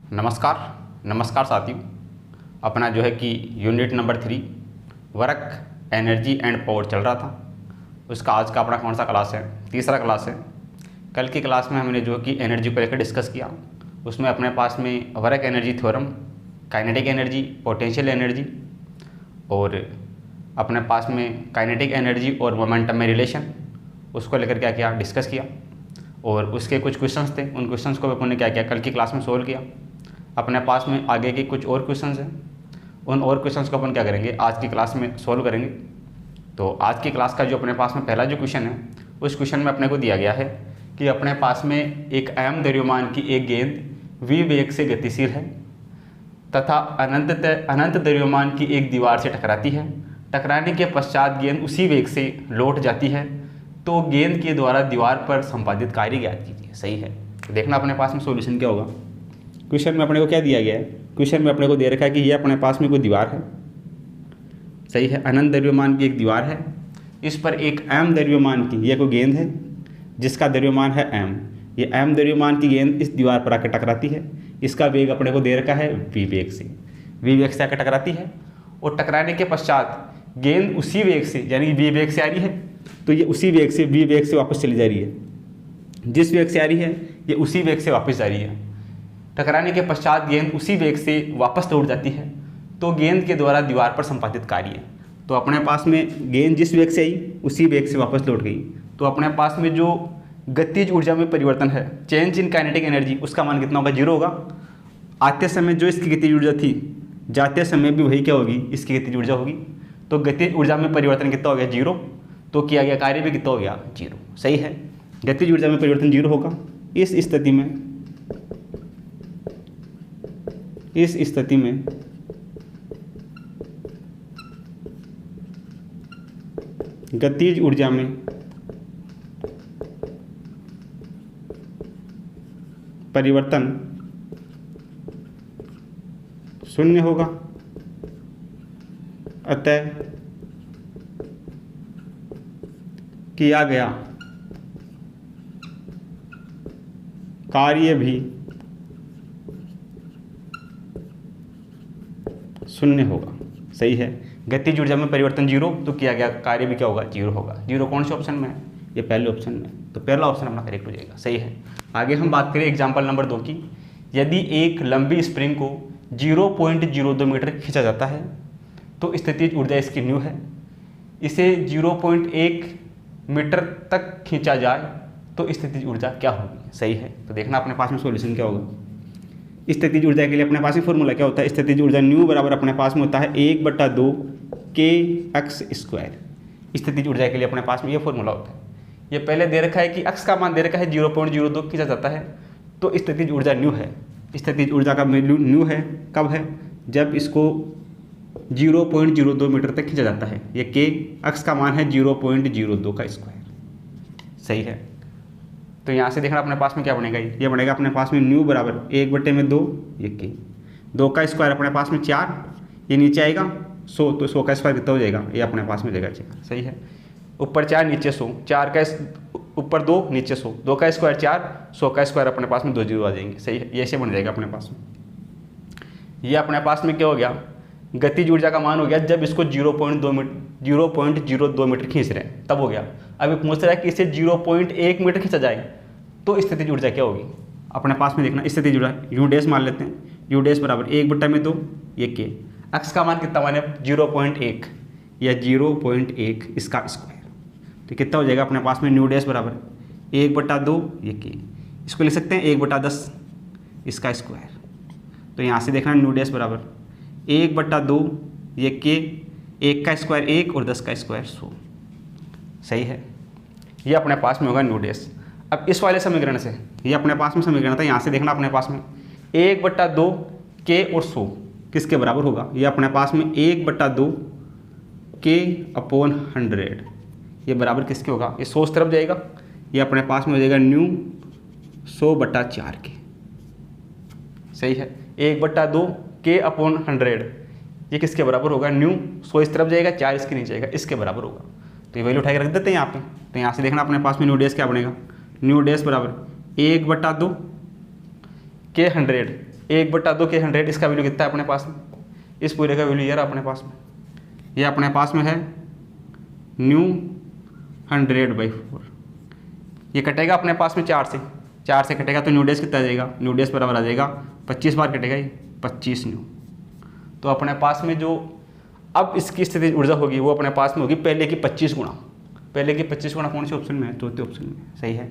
नमस्कार नमस्कार साथियों। अपना जो है कि unit number 3 work energy and power चल रहा था। उसका आज का अपना कौन सा क्लास है? तीसरा क्लास है। कल की क्लास में हमने जो कि एनर्जी को लेकर डिस्कस किया। उसमें अपने पास में work energy theorem, kinetic energy, potential energy और अपने पास में काइनेटिक एनर्जी और मोमेंटम में रिलेशन, उसको लेकर क्या किया, डिस्कस किया। और उसके कुछ क्वेश्चंस थे, उन क्वेश्चंस को अपन ने क्या किया, कल की क्लास में सोल्व किया। अपने पास में आगे के कुछ और क्वेश्चंस हैं, उन और क्वेश्चंस को अपन क्या करेंगे, आज की क्लास में सोल्व करेंगे। तो आज की क्लास का जो अपने पास में पहला जो क्वेश्चन है, उस क्वेश्चन में अपने को दिया गया है कि अपने पास में एक m द्रव्यमान की एक गेंद v वेग से गतिशील है तथा अनंत द्रव्यमान की एक दीवार से टकराती है। टकराने के पश्चात गेंद उसी वेग से लौट जाती है, तो गेंद के द्वारा दीवार पर संपादित कार्य ज्ञात कीजिए। सही है। तो देखना अपने पास में सॉल्यूशन क्या होगा। क्वेश्चन में अपने को क्या दिया गया है, क्वेश्चन में अपने को दे रखा है कि ये अपने पास में कोई दीवार है। सही है। अनंत द्रव्यमान की एक दीवार है, इस पर एक m द्रव्यमान की ये कोई गेंद है जिसका द्रव्यमान है m। ये m द्रव्यमान की गेंद इस दीवार पर आकर टकराती है। इसका वेग अपने को दे रखा है v वेग से। v वेग से आकर टकराती है और टकराने के पश्चात गेंद उसी वेग से, यानी v वेग से आ रही है, तो ये उसी वेग से v वेग से वापस चली जा रही है। जिस वेग से आ रही है ये उसी वेग से वापस जा रही है। टकराने के पश्चात गेंद उसी वेग से वापस लौट जाती है, तो गेंद के द्वारा दीवार पर संपादित कार्य। तो अपने पास में गेंद जिस वेग से आई उसी वेग से वापस लौट गई, तो अपने पास में जो गतिज ऊर्जा में परिवर्तन है, चेंज इन काइनेटिक एनर्जी, उसका मान कितना होगा, 0 होगा। आते समय जो इसकी गतिज ऊर्जा थी, जाते समय भी वही क्या होगी, इसकी गतिज ऊर्जा होगी। तो गतिज ऊर्जा में परिवर्तन कितना हो गया, 0। तो किया गया कार्य भी कितना हो गया, 0। सही है। गतिज ऊर्जा में परिवर्तन 0 होगा। इस स्थिति में गतिज ऊर्जा में परिवर्तन 0 होगा। अतः किया गया कार्य भी 0 होगा। सही है। गतिज ऊर्जा में परिवर्तन 0, तो किया गया कार्य भी क्या होगा, 0 होगा। 0 कौन से ऑप्शन में है, ये पहले ऑप्शन में, तो पहला ऑप्शन अपना करेक्ट हो जाएगा। सही है। आगे हम बात करें एग्जाम्पल नंबर 2 की। यदि एक लंबी स्प्रिंग को 0.02 मीटर खींचा जाता है, तो स्थितिज ऊर्जा इसकी न्यू है। इसे 0.1 मीटर तक खींचा जाए तो स्थितिज ऊर्जा क्या होगी। सही है। तो देखना अपने पास में सॉल्यूशन क्या होगा। स्थितिज ऊर्जा के लिए अपने पास में फॉर्मूला क्या होता है, स्थितिज ऊर्जा न्यू बराबर अपने पास में होता है 1/2 kx²। स्थितिज ऊर्जा के लिए अपने पास में ये फॉर्मूला होता है। ये पहले दे रखा है कि x का मान दे रखा है 0.02 खींचा जाता है, तो स्थितिज ऊर्जा न्यू है। स्थितिज ऊर्जा का वैल्यू न्यू है, कब है, जब इसको 0.02 मीटर तक खींचा जाता है। ये k, x का मान है 0.02 का स्क्वायर। सही है। तो यहाँ से देखना अपने पास में क्या बनेगा, ये बनेगा अपने पास में न्यू बराबर 1/2, ये k, 2 का स्क्वायर अपने पास में 4, ये नीचे आएगा 100, तो 100 का स्क्वायर कितना हो जाएगा, ये अपने पास में जाएगा 4। सही है। ऊपर 4 नीचे 100, 4 का ऊपर 2 नीचे 100, 2 का स्क्वायर 4, 100 का स्क्वायर अपने पास में 2 जीरो आ जाएंगे। सही है। ये ऐसे बन जाएगा अपने पास में। ये अपने पास में क्या हो गया, गतिज ऊर्जा का मान हो गया जब इसको 0.02 मीटर खींच रहे हैं, तब हो गया। अभी पूछ रहा है कि इसे 0.1 मीटर खींचा जाए तो स्थितिज ऊर्जा क्या होगी। अपने पास में देखना स्थितिज ऊर्जा यू डैश मान लेते हैं। यू डैश बराबर 1/2, ये के। एक्स का मान कितना माने 0.1 या 0.1 इसका स्क्वायर, तो कितना हो जाएगा अपने पास में न्यू डैश बराबर 1/2, ये के। इसको लिख सकते हैं 1/10 इसका स्क्वायर। तो यहाँ से देखना न्यू डैश बराबर 1/2, ये के, 1 का स्क्वायर 1 और 10 का स्क्वायर 100। सही है। ये अपने पास में होगा न्यू डैश। अब इस वाले समीकरण से, ये अपने पास में समीकरण था, यहाँ से देखना अपने पास में 1/2 के और 100 किसके बराबर होगा, ये अपने पास में 1/2 k/100, ये बराबर किसके होगा, ये 100 तरफ जाएगा, ये अपने पास में हो जाएगा न्यू 100/4 के। सही है। 1/2 k/100 ये किसके बराबर होगा, न्यू 100 इस तरफ जाएगा, 4 इसके नीचे जाएगा, इसके बराबर होगा। तो ये वैल्यू उठा के रख देते हैं यहाँ पे। तो यहाँ से देखना अपने पास में न्यू डैश क्या बनेगा, न्यू डैश बराबर 1/2 k 100 1/2 के 100, इसका वैल्यू कितना है अपने पास में, इस पूरे का वैल्यू ये रहा अपने पास में, ये अपने पास में है न्यू 100/4। ये कटेगा अपने पास में 4 से कटेगा तो न्यू डेज कितना आ जाएगा, न्यू डेज बराबर आ जाएगा 25 बार कटेगा ये 25 न्यू। तो अपने पास में जो अब इसकी स्थिति ऊर्जा होगी वो अपने पास में होगी पहले की 25 गुना। पहले की 25 गुना कौन से ऑप्शन में है, चौथे ऑप्शन में, सही है।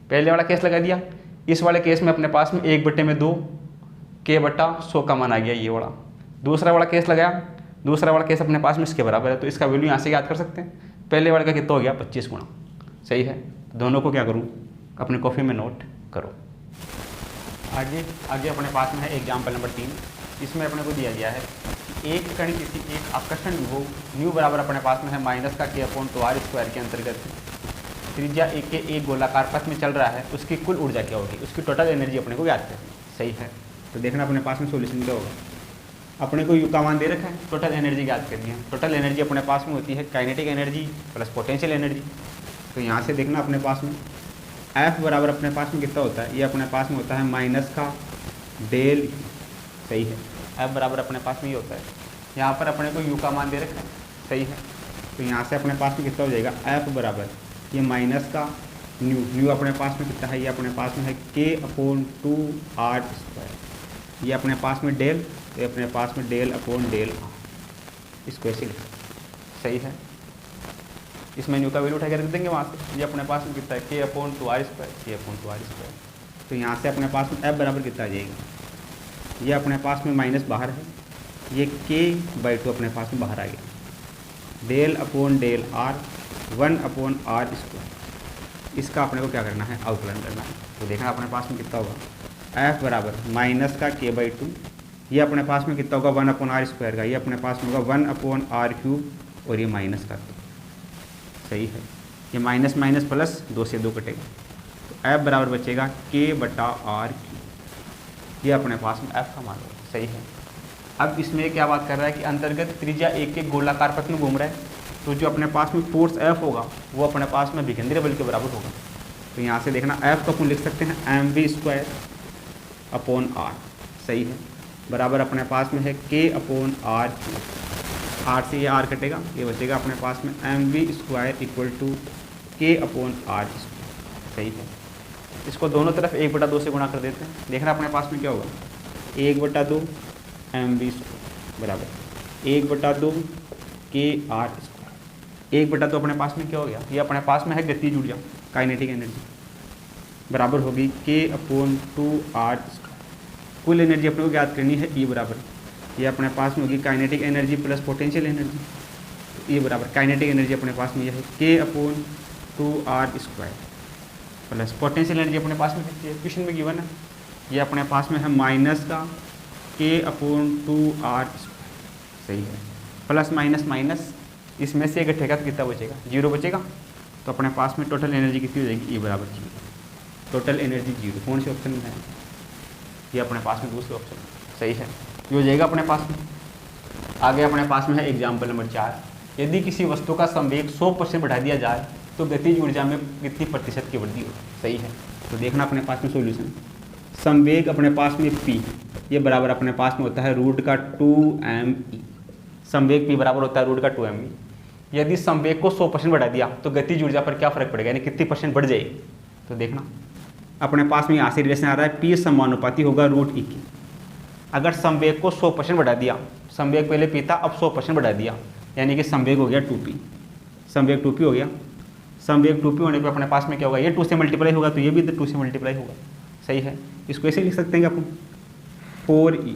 पहले वाला केस लगा दिया, इस वाले केस में अपने पास में 1/2 K/100 का मान आ गया ये वाला। दूसरा वाला केस लगाया, दूसरा वाला केस अपने पास में इसके बराबर है, तो इसका वैल्यू यहाँ से याद कर सकते हैं। पहले वाले का कितना हो गया 25 गुना, सही है। दोनों को क्या करूँ, अपनी कॉपी में नोट करो। आगे अपने पास में है एग्जाम्पल नंबर 3। इसमें अपने को दिया गया है एक कण किसी एक आकर्षण विभव न्यू बराबर अपने पास में है -K/2r² के अंतर्गत त्रिज्या एक के एक गोलाकार पथ में चल रहा है, उसकी कुल ऊर्जा क्या होगी, उसकी टोटल एनर्जी अपने को याद करनी, सही है। तो देखना अपने पास में सोल्यूशन क्या होगा। अपने को यू का मान दे रखा है, टोटल एनर्जी याद करनी है। टोटल एनर्जी अपने पास में होती है kinetic energy plus potential energy. तो यहाँ से देखना अपने पास में F बराबर अपने पास में कितना होता है, ये अपने पास में होता है -del, सही है। F बराबर अपने पास में ये होता है, यहाँ पर अपने को U का मान दे रखा है, सही है। तो यहाँ से अपने पास में कितना हो जाएगा, F बराबर ये न्यू अपने पास में कितना है, ये अपने पास में है K/2r²। ये अपने पास में डेल, तो ये अपने पास में del/del r, इसको ऐसे लिखा, सही है। इसमें न्यू का वैल्यू उठा कर रख देंगे वहाँ से, ये अपने पास में कितना है K/2r²। तो यहाँ से अपने पास में F बराबर कितना आ जाएगा, ये अपने पास में माइनस बाहर है, ये K/2 अपने पास में बाहर आ गया, del/del r 1/r²। इसका अपने को क्या करना है, अवकलन करना है। तो देखना अपने पास में कितना होगा, F बराबर -K/2, ये अपने पास में कितना होगा 1/r² का, ये अपने पास में होगा 1/r³ और ये माइनस का, सही है। ये माइनस प्लस 2 से 2 कटेगा, तो F बराबर बचेगा K/r³। ये अपने पास में F का मान होगा, सही है। अब इसमें क्या बात कर रहा है कि अंतर्गत त्रिज्या एक के गोलाकार पथ में घूम रहा है, तो जो अपने पास में फोर्स F होगा वो अपने पास में विकेंद्रीय बल के बराबर होगा। तो यहाँ से देखना F को अपन लिख सकते हैं mv²/r, सही है, बराबर अपने पास में है K/r³। r से ये r कटेगा, ये बचेगा अपने पास में mv² = K/r², सही है। इसको दोनों तरफ 1/2 से गुणा कर देते हैं। देखना अपने पास में क्या होगा, 1/2 mv² बराबर 1/2 K/r²। 1/2 अपने पास में क्या हो गया, ये अपने पास में है गतिज ऊर्जा, काइनेटिक एनर्जी, बराबर होगी K/2r²। कुल एनर्जी अपने को याद करनी है, E बराबर, ये अपने पास में होगी kinetic energy plus potential energy. E बराबर काइनेटिक एनर्जी अपने पास में यह है K/2r² प्लस पोटेंशियल एनर्जी अपने पास में कितनी है, क्वेश्चन में गिवन है, ये अपने पास में है -K/2r², सही है। प्लस माइनस इसमें से घटेगा तो कितना बचेगा, 0 बचेगा। तो अपने पास में टोटल एनर्जी कितनी हो जाएगी, E बराबर 0, टोटल एनर्जी 0। कौन से ऑप्शन में है, ये अपने पास में दूसरे ऑप्शन, सही है, ये हो जाएगा अपने पास में। आगे अपने पास में है एग्जाम्पल नंबर 4। यदि किसी वस्तु का संवेग 100% बढ़ा दिया जाए तो गतिज ऊर्जा में कितनी प्रतिशत की वृद्धि होगी, सही है। तो देखना अपने पास में सॉल्यूशन, संवेग अपने पास में P, ये बराबर अपने पास में होता है √2mE। संवेग P बराबर होता है √2mE। यदि संवेग को 100% बढ़ा दिया तो गतिज ऊर्जा पर क्या फर्क पड़ेगा, यानी कितनी परसेंट बढ़ जाएगी। तो देखना अपने पास में यहाँ से रिलेशन आ रहा है, P समानुपाती होगा √E की। अगर संवेग को 100% बढ़ा दिया, संवेग पहले P था, अब 100% बढ़ा दिया, यानी कि संवेग हो गया 2P, संवेग 2P हो गया। संवेग 2P होने पर अपने पास में क्या होगा, ये 2 से मल्टीप्लाई होगा तो ये भी 2 से मल्टीप्लाई होगा, सही है। इसको ऐसे लिख सकते हैं कि अपन 4E,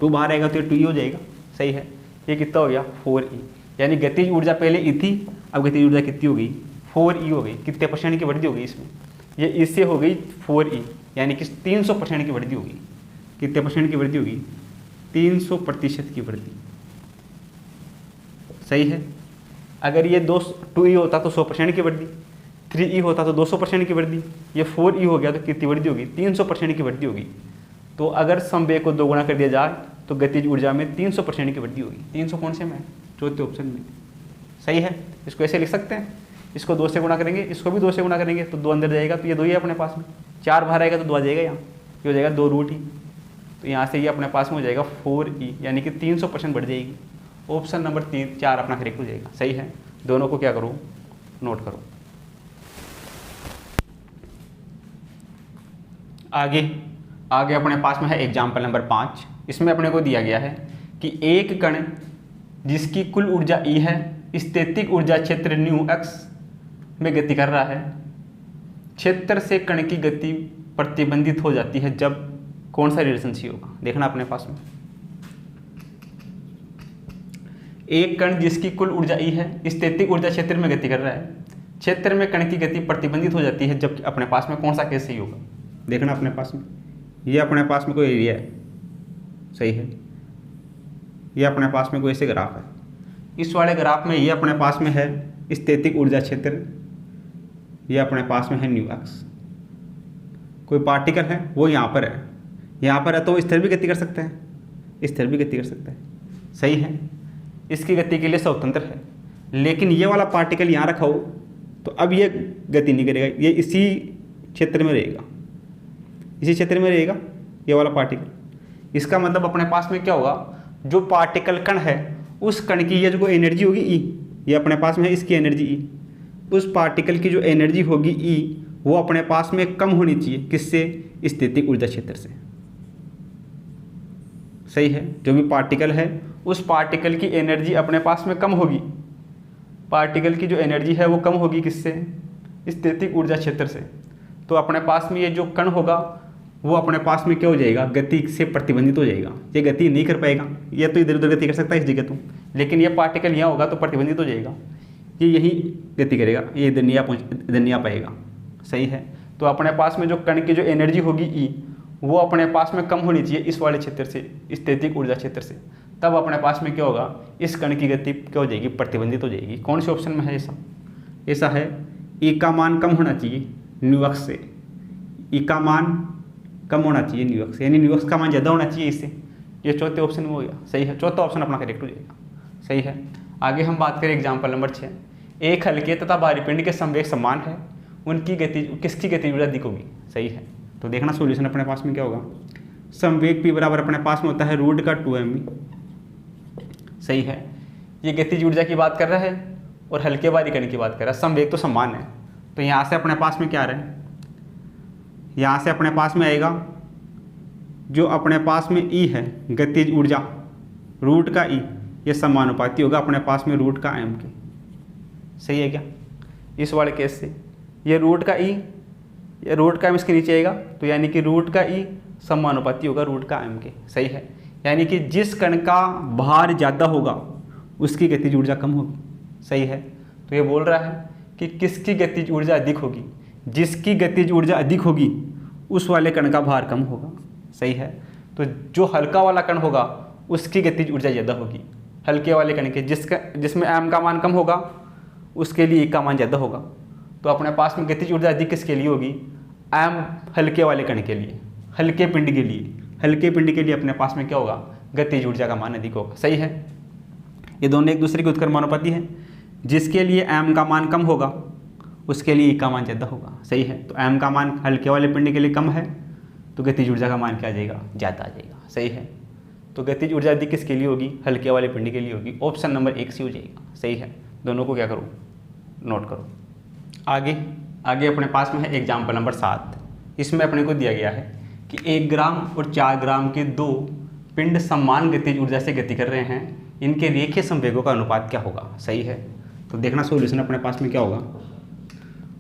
2 बाहर आएगा तो ये 2E हो जाएगा, सही है। ये कितना हो गया 4E, यानी गतिज ऊर्जा पहले E थी, अब गतिज ऊर्जा कितनी हो गई 4E हो गई। कितने परसेंट की वृद्धि हो गई इसमें, ये इससे हो गई 4E, यानी कि 300% की वृद्धि होगी। कितने परसेंट की वृद्धि होगी, 300% की वृद्धि, सही है। अगर ये 2E होता तो 100% की वृद्धि, 3E होता तो 200% की वृद्धि, ये 4E हो गया तो कितनी वृद्धि होगी, 300% की वृद्धि होगी। तो अगर संवेग को 2 गुना कर दिया जाए तो गतिज ऊर्जा में 300% की वृद्धि होगी। 300 कौन से में है, चौथे ऑप्शन में, सही है। इसको ऐसे लिख सकते हैं, इसको 2 से गुणा करेंगे, इसको भी 2 से गुणा करेंगे तो 2 अंदर जाएगा, तो ये 2 ही है अपने पास में। 4 बाहर आएगा तो 2 आ जाएगा, यहाँ ये हो जाएगा 2√E, तो यहाँ से ये अपने पास में हो जाएगा 4e, यानी कि 300% बढ़ जाएगी। ऑप्शन नंबर 4 अपना करेक्ट हो जाएगा। सही है, दोनों को क्या करो, नोट करो। आगे अपने पास में है एग्जाम्पल नंबर 5। इसमें अपने को दिया गया है कि एक कण जिसकी कुल ऊर्जा E है, स्थैतिक ऊर्जा क्षेत्र न्यू x में गति कर रहा है। क्षेत्र से कण की गति प्रतिबंधित हो जाती है जब कौन सा रिलेशन सी होगा, देखना अपने पास में। एक कण जिसकी कुल ऊर्जा E है, स्थैतिक ऊर्जा क्षेत्र में गति कर रहा है। क्षेत्र में कण की गति प्रतिबंधित हो जाती है जब अपने पास में कौन सा केस सही होगा, देखना अपने पास में। ये अपने पास में कोई एरिया है, सही है। ये अपने पास में कोई ऐसे ग्राफ है। इस वाले ग्राफ में ये अपने पास में है स्थैतिक ऊर्जा क्षेत्र, ये अपने पास में है न्यू एक्स। कोई पार्टिकल है वो यहाँ पर है तो स्थिर भी गति कर सकते हैं, स्थिर भी गति कर सकता है, सही है। इसकी गति के लिए स्वतंत्र है, लेकिन ये वाला पार्टिकल यहाँ रखा हो तो अब ये गति नहीं करेगा, ये इसी क्षेत्र में रहेगा, इसी क्षेत्र में रहेगा ये वाला पार्टिकल। इसका मतलब अपने पास में क्या होगा, जो पार्टिकल कण है उस कण की ये जो एनर्जी होगी E, ये अपने पास में है इसकी एनर्जी E, उस पार्टिकल की जो एनर्जी होगी E वो अपने पास में कम होनी चाहिए, किससे, स्थैतिक ऊर्जा क्षेत्र से, सही है। जो भी पार्टिकल है उस पार्टिकल की एनर्जी अपने पास में कम होगी, पार्टिकल की जो एनर्जी है वो कम होगी किससे, स्थैतिक ऊर्जा क्षेत्र से। तो अपने पास में ये जो कण होगा वो अपने पास में क्या हो जाएगा, गति से प्रतिबंधित हो जाएगा, ये गति नहीं कर पाएगा। ये तो इधर उधर गति कर सकता है इस जगह तो, लेकिन ये पार्टिकल यहाँ होगा तो प्रतिबंधित हो जाएगा, ये यही गति करेगा, ये इधर नहीं आ पाएगा, सही है। तो अपने पास में जो कण की जो एनर्जी होगी E वो अपने पास में कम होनी चाहिए इस वाले क्षेत्र से, स्थैतिक ऊर्जा क्षेत्र से, तब अपने पास में क्या होगा, इस कण की गति क्या हो जाएगी, प्रतिबंधित हो जाएगी। कौन से ऑप्शन में है ऐसा है E का मान कम होना चाहिए न्यू एक्स से, E का मान कम होना चाहिए न्यू एक्स, यानी न्यू एक्स का मान ज़्यादा होना चाहिए इससे। ये चौथे ऑप्शन में हो गया, सही है, चौथा ऑप्शन अपना करेक्ट हो जाएगा, सही है। आगे हम बात करें एग्जाम्पल नंबर 6। एक हल्के तथा भारी पिंड के संवेग समान है, उनकी गति, किसकी गति ऊर्जा अधिक होगी, सही है। तो देखना सॉल्यूशन अपने पास में क्या होगा, संवेग P बराबर अपने पास में होता है रूट का 2mv, सही है। ये गतिज ऊर्जा की बात कर रहा है और हल्के भारी कण की बात कर रहा है, संवेग तो समान है। तो यहाँ से अपने पास में क्या आ रहा है, यहाँ से अपने पास में आएगा जो अपने पास में E है, गतिज ऊर्जा रूट का E, ये समानुपाती होगा अपने पास में रूट का m के, सही है क्या। इस वाले केस से ये रूट का E, ये रूट का m इसके नीचे आएगा, तो यानी कि रूट का E समानुपाती होगा रूट का m के, सही है। यानी कि जिस कण का भार ज़्यादा होगा उसकी गतिज ऊर्जा कम होगी, सही है। तो ये बोल रहा है कि किसकी गतिज ऊर्जा अधिक होगी, जिसकी गतिज ऊर्जा अधिक होगी उस वाले कण का भार कम होगा, सही है। तो जो हल्का वाला कण होगा उसकी गतिज ऊर्जा ज़्यादा होगी, हल्के वाले कण के जिसमें m का मान कम होगा उसके लिए E का मान ज़्यादा होगा। तो अपने पास में गतिज ऊर्जा अधिक किसके लिए होगी, m हल्के वाले कण के लिए, हल्के पिंड के लिए, हल्के पिंड के लिए अपने पास में क्या होगा, गतिज ऊर्जा का मान अधिक होगा, सही है। ये दोनों एक दूसरे के उत्क्रमानुपाती हैं, जिसके लिए m का मान कम होगा उसके लिए E का मान ज़्यादा होगा, सही है। तो m का मान हल्के वाले पिंड के लिए कम है तो गतिज ऊर्जा का मान क्या आ जाएगा, ज़्यादा आ जाएगा, सही है। तो गतिज ऊर्जा अधिक किसके लिए होगी, हल्के वाले पिंड के लिए होगी। ऑप्शन नंबर 1 सी हो जाएगा, सही है। दोनों को क्या करो, नोट करो। आगे अपने पास में है एग्जाम्पल नंबर 7। इसमें अपने को दिया गया है कि 1 ग्राम और 4 ग्राम के 2 पिंड समान गतिज ऊर्जा से गति कर रहे हैं, इनके रेखीय संवेगों का अनुपात क्या होगा, सही है। तो देखना सॉल्यूशन अपने पास में क्या होगा,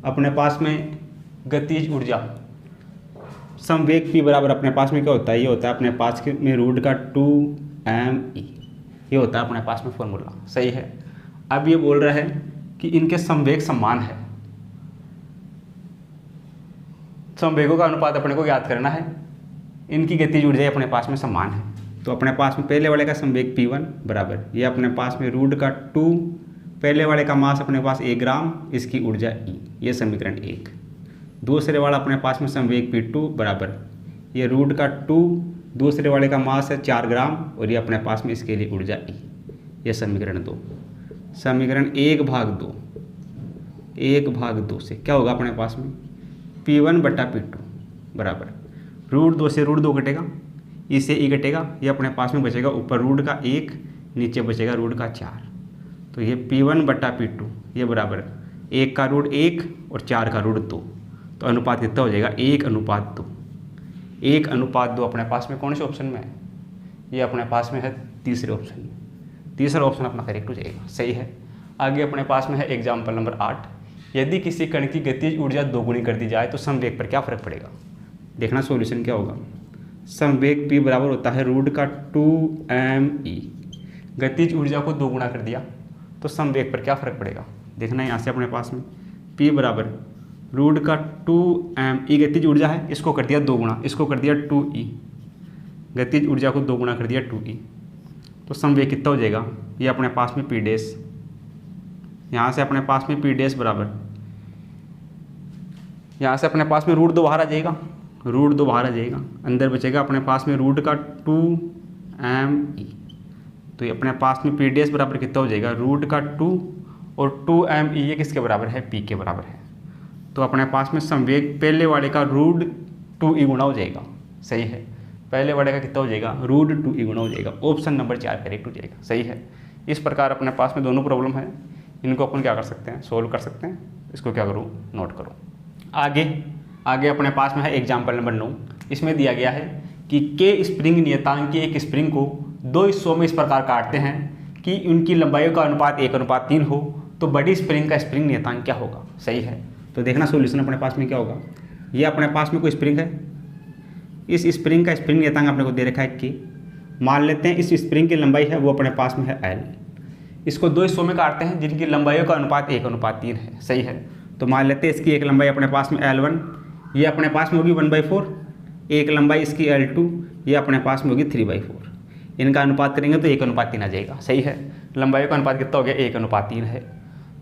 अपने पास में गतिज ऊर्जा संवेग P बराबर अपने पास में क्या होता है, ये होता है अपने पास में रूट का 2mE, ये होता है अपने पास में फॉर्मूला, सही है। अब ये बोल रहा है कि इनके संवेग समान है, संवेगों का अनुपात अपने को याद करना है, इनकी गतिज ऊर्जा अपने पास में समान है। तो अपने पास में पहले वाले का संवेग P1 बराबर ये अपने पास में रूट का 2, पहले वाले का मास अपने पास 1 ग्राम, इसकी ऊर्जा E, ये समीकरण 1। दूसरे वाला अपने पास में संवेग P2 बराबर ये रूट का 2, दूसरे वाले का मास है 4 ग्राम और ये अपने पास में इसके लिए ऊर्जा E, ये समीकरण 2। समीकरण 1/2 से क्या होगा अपने पास में P1 बटा P2 बराबर रूट 2 से रूट 2 कटेगा, इससे ई कटेगा, ये अपने पास में बचेगा ऊपर रूट का 1, नीचे बचेगा रूट का 4। तो ये P1/P2 ये बराबर 1 का रूट 1 और 4 का रूट 2। तो अनुपात कितना हो जाएगा 1:2। 1:2 अपने पास में कौन से ऑप्शन में है? ये अपने पास में है तीसरे ऑप्शन में। तीसरा ऑप्शन अपना करेक्ट हो जाएगा, सही है। आगे अपने पास में है एग्जाम्पल नंबर 8। यदि किसी कण की गतिज ऊर्जा दोगुनी कर दी जाए तो संवेग पर क्या फ़र्क पड़ेगा? देखना सॉल्यूशन क्या होगा। संवेग P बराबर होता है रूट का 2me। गतिज ऊर्जा को दोगुना कर दिया तो संवेग पर क्या फ़र्क पड़ेगा? देखना यहाँ से अपने पास में P बराबर रूट का 2me गतिज ऊर्जा है, इसको कर दिया दोगुना, इसको कर दिया 2e। गतिज ऊर्जा को दोगुना कर दिया 2e, तो संवेग कितना हो जाएगा? ये अपने पास में P डैश, यहाँ से अपने पास में P डैश बराबर, यहाँ से अपने पास में रूट 2 बाहर आ जाएगा, रूट 2 बाहर आ जाएगा, अंदर बचेगा अपने पास में रूट का 2me। तो ये अपने पास में P डैश बराबर कितना हो जाएगा? रूट का 2 और 2me ये किसके बराबर है? P के बराबर है। तो अपने पास में संवेग पहले वाले का रूट 2e गुणा हो जाएगा, सही है। पहले वाले का कितना हो जाएगा? रूट 2e गुणा हो जाएगा। ऑप्शन नंबर 4 करेक्ट हो जाएगा, सही है। इस प्रकार अपने पास में दोनों प्रॉब्लम है, इनको अपन क्या कर सकते हैं? सोल्व कर सकते हैं। इसको क्या करूँ? नोट करो। आगे अपने पास में है एग्जाम्पल नंबर 9। इसमें दिया गया है कि के स्प्रिंग नियतांक की एक स्प्रिंग को 2 हिस्सों में इस प्रकार काटते हैं कि उनकी लंबाई का अनुपात 1:3 हो, तो बड़ी स्प्रिंग का स्प्रिंग नियतांक क्या होगा? सही है। तो देखना सोल्यूशन अपने पास में क्या होगा। ये अपने पास में कोई स्प्रिंग है, इस स्प्रिंग का स्प्रिंग नियतांक अपने को दे रखा है कि मान लेते हैं इस स्प्रिंग की लंबाई है वो अपने पास में है L। इसको 2 हिस्सों में काटते हैं जिनकी लंबाइयों का अनुपात 1:3 है, सही है। तो मान लेते हैं इसकी एक लंबाई अपने पास में L1, ये अपने पास में होगी 1/4। एक लंबाई इसकी L2, ये अपने पास में होगी 3/4। इनका अनुपात करेंगे तो 1:3 आ जाएगा, सही है। लंबाई का अनुपात कितना हो गया? 1:3 है।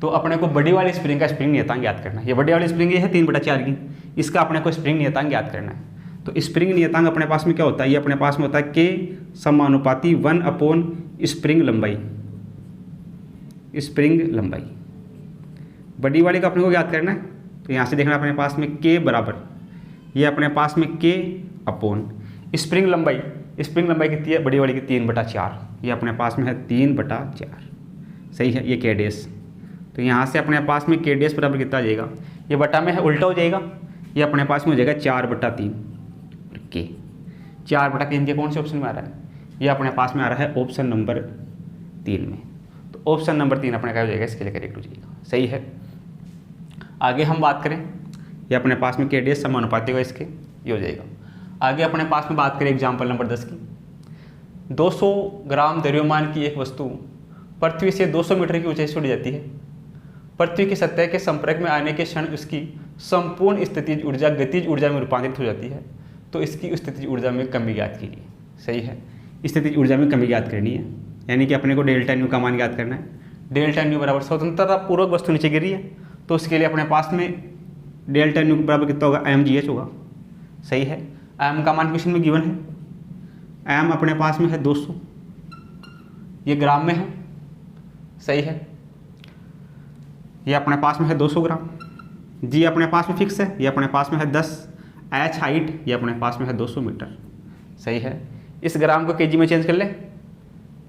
तो अपने को बड़ी वाली स्प्रिंग का स्प्रिंग नियतांक याद करना है। ये बड़ी वाली स्प्रिंग ये है 3/4 की, इसका अपने को स्प्रिंग नियतांक याद करना है। तो स्प्रिंग नियतांक अपने पास में क्या होता है? ये अपने पास में होता है K समानुपाती 1/, स्प्रिंग लंबाई, स्प्रिंग लंबाई। बड़ी वाली का अपने को याद करना है, तो यहाँ से देखना अपने पास में K बराबर, ये अपने पास में K/, स्प्रिंग लंबाई, स्प्रिंग लंबाई कितनी है बड़ी वाली की? 3/4, ये अपने पास में है 3/4, सही है। ये K डैश, तो यहाँ से अपने पास में K डैश बराबर कितना आ जाएगा? ये बटा में है उल्टा हो जाएगा, ये अपने पास में हो जाएगा 4/3। K 4/3 के कौन से ऑप्शन में आ रहा है? ये अपने पास में आ रहा है ऑप्शन नंबर 3 में। तो ऑप्शन नंबर 3 अपने क्या हो जाएगा? इसके लिए करेक्ट हो जाएगा, सही है। आगे हम बात करें, ये अपने पास में K डैश समानुपाती होगा इसके, ये हो जाएगा। आगे अपने पास में बात करें एग्जाम्पल नंबर 10 की। 200 ग्राम द्रव्यमान की एक वस्तु पृथ्वी से 200 मीटर की ऊंचाई से उड़ जाती है। पृथ्वी की सतह के संपर्क में आने के क्षण उसकी संपूर्ण स्थितिज ऊर्जा गतिज ऊर्जा में रूपांतरित हो जाती है। तो इसकी स्थितिज ऊर्जा में कमी ज्ञात कीजिए, सही है। स्थितिज ऊर्जा में कमी ज्ञात करनी है, यानी कि अपने को डेल्टा न्यू का मान ज्ञात करना है। डेल्टा न्यू बराबर स्वतंत्रता पूर्वक वस्तु नीचे गिरी है, तो उसके लिए अपने पास में डेल्टा न्यू बराबर कितना होगा? mgh होगा, सही है। m का मान क्वेश्चन में गिवन है, m अपने पास में है 200, ये ग्राम में है, सही है। ये अपने पास में है 200 ग्राम। g अपने पास में फिक्स है, ये अपने पास में है 10। h हाइट, ये अपने पास में है 200 मीटर, सही है। इस ग्राम को kg में चेंज कर ले,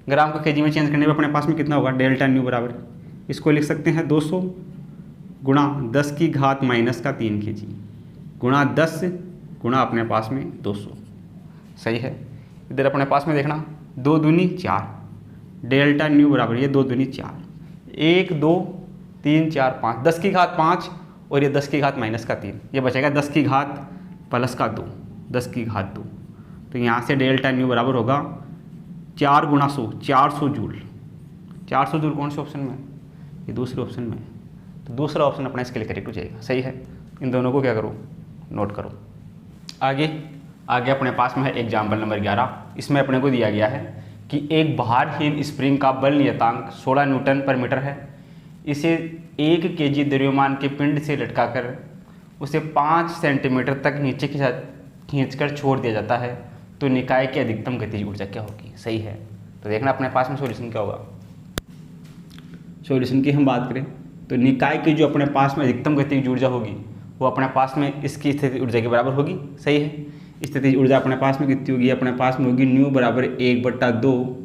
ग्राम को kg में चेंज करने में अपने पास में कितना होगा? डेल्टा न्यू बराबर, इसको लिख सकते हैं 200 गुणा 10 की घात -3 kg गुणा 10 गुणा अपने पास में 200, सही है। इधर अपने पास में देखना 2 दूनी 4, डेल्टा न्यू बराबर ये 2 दूनी 4, 1 2 3 4 5, 10 की घात 5 और ये 10 की घात -3, ये बचेगा 10 की घात +2, 10 की घात 2। तो यहाँ से डेल्टा न्यू बराबर होगा 4 गुणा 100, 400 जूल। 400 जूल कौन से ऑप्शन में है? ये दूसरे ऑप्शन में है। तो दूसरा ऑप्शन अपना इसके लिए करेक्ट हो जाएगा, सही है। इन दोनों को क्या करो? नोट करो। आगे अपने पास में है एग्जाम्पल नंबर 11। इसमें अपने को दिया गया है कि एक भारहीन स्प्रिंग का बल नियतांक 16 न्यूटन पर मीटर है। इसे 1 kg द्रव्यमान के पिंड से लटकाकर उसे 5 सेंटीमीटर तक नीचे खींचकर छोड़ दिया जाता है, तो निकाय की अधिकतम गतिज ऊर्जा क्या होगी? सही है। तो देखना अपने पास में सॉल्यूशन क्या होगा। सॉल्यूशन की हम बात करें तो निकाय की जो अपने पास में अधिकतम गतिज ऊर्जा होगी वो अपने पास में इसकी स्थितिज ऊर्जा के बराबर होगी, सही है। स्थितिज ऊर्जा अपने पास में कितनी होगी, अपने पास में होगी न्यू बराबर 1/2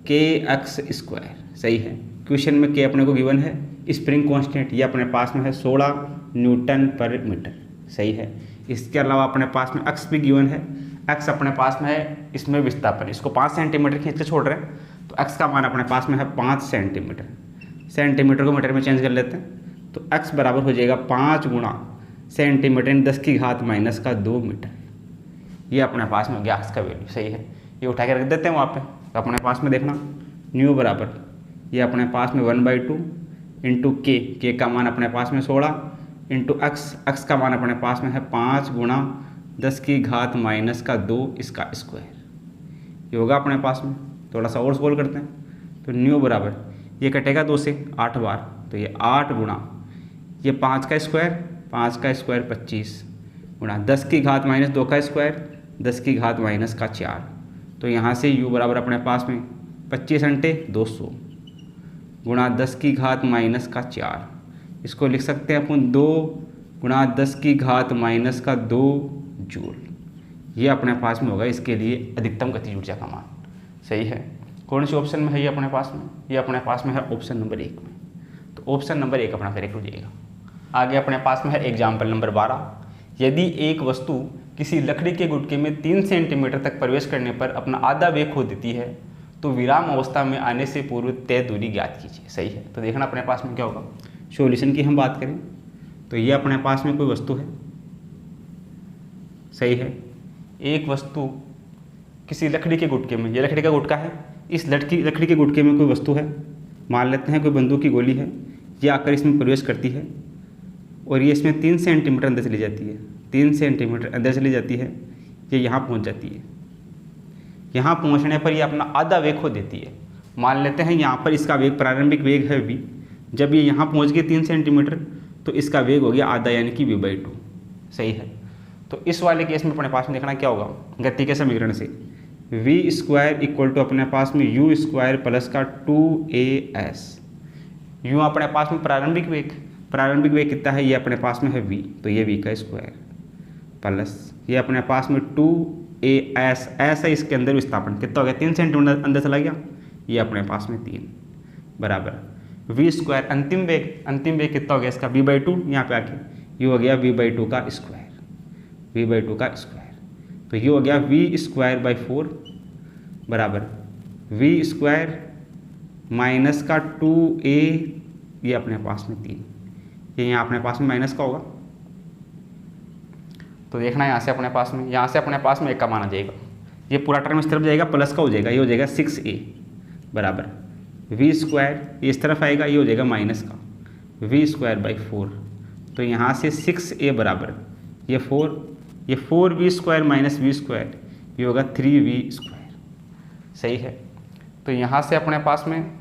kx²। सही है। क्वेश्चन में के अपने को गिवन है, स्प्रिंग कांस्टेंट ये अपने पास में है 16 न्यूटन पर मीटर। सही है। इसके अलावा अपने पास में एक्स भी गिवन है, एक्स अपने पास में है, इसमें विस्थापन इसको 5 सेंटीमीटर खींच के छोड़ रहे हैं, तो एक्स का मान अपने पास में है 5 सेंटीमीटर। सेंटीमीटर को मीटर में चेंज कर लेते हैं, तो एक्स बराबर हो जाएगा 5 गुणा सेंटीमीटर 10⁻² मीटर। ये अपने पास में हो गया एक्स का वैल्यू। सही है। ये उठा के रख देते हैं वहाँ पे, तो अपने पास में देखना न्यू बराबर ये अपने पास में 1/2 इंटू के का मान अपने पास में 16 इंटू एक्स का मान अपने पास में है 5 गुणा 10⁻² इसका स्क्वायर। ये होगा अपने पास में। थोड़ा सा और सोल्व करते हैं, तो न्यू बराबर ये कटेगा 2 से 8 बार, तो ये 8 गुणा ये 5 का स्क्वायर 25 गुणा 10⁻² का स्क्वायर 10⁻⁴। तो यहाँ से u बराबर अपने पास में 25 × 200 गुणा 10⁻⁴। इसको लिख सकते हैं अपन 2 गुणा 10⁻² जूल। ये अपने पास में होगा इसके लिए अधिकतम गतिज ऊर्जा का मान। सही है। कौन से ऑप्शन में है ये अपने पास में, ये अपने पास में है ऑप्शन नंबर 1 में। तो ऑप्शन नंबर 1 अपना करेक्ट हो जाएगा। आगे अपने पास में है एग्जाम्पल नंबर 12। यदि एक वस्तु किसी लकड़ी के गुटके में 3 सेंटीमीटर तक प्रवेश करने पर अपना आधा वेग खो देती है, तो विराम अवस्था में आने से पूर्व तय दूरी ज्ञात कीजिए। सही है। तो देखना अपने पास में क्या होगा। सॉल्यूशन की हम बात करें तो ये अपने पास में कोई वस्तु है। सही है। एक वस्तु किसी लकड़ी के गुटके में, ये लकड़ी का गुटका है, इस लकड़ी के गुटके में कोई वस्तु है, मान लेते हैं कोई बंदूक की गोली है, ये आकर इसमें प्रवेश करती है और ये इसमें 3 सेंटीमीटर अंदर चली जाती है, 3 सेंटीमीटर अंदर चली जाती है, ये यहाँ पहुँच जाती है। यहाँ पहुँचने पर ये अपना आधा वेग खो देती है। मान लेते हैं यहाँ पर इसका वेग प्रारंभिक वेग है v, जब ये यहाँ पहुँच गई 3 सेंटीमीटर तो इसका वेग हो गया आधा यानी कि v/2। सही है। तो इस वाले केस में अपने पास में देखना क्या होगा, गति के समीकरण से v² अपने पास में u² प्लस का 2as। यूँ अपने पास में प्रारंभिक वेग कितना है, ये अपने पास में है v, तो ये v का स्क्वायर प्लस ये अपने पास में 2as है, इसके अंदर विस्थापन कितना हो गया 3 सेंटीमीटर अंदर चला गया, ये अपने पास में 3 बराबर v²। अंतिम वेग कितना हो गया इसका v/2, यहाँ पे आके ये हो गया v/2 का स्क्वायर, तो ये हो गया v²/4 बराबर v² माइनस का 2a, ये अपने पास में 3, ये यहाँ अपने पास में माइनस का होगा। तो देखना यहाँ से अपने पास में 1 का मान आ जाएगा, ये पूरा टर्म इस तरफ जाएगा प्लस का हो जाएगा, ये हो जाएगा 6a बराबर v², इस तरफ आएगा ये हो जाएगा माइनस का v²/4। तो यहाँ से 6a बराबर ये 4v² माइनस v², ये होगा 3v²। सही है। तो यहाँ से अपने पास में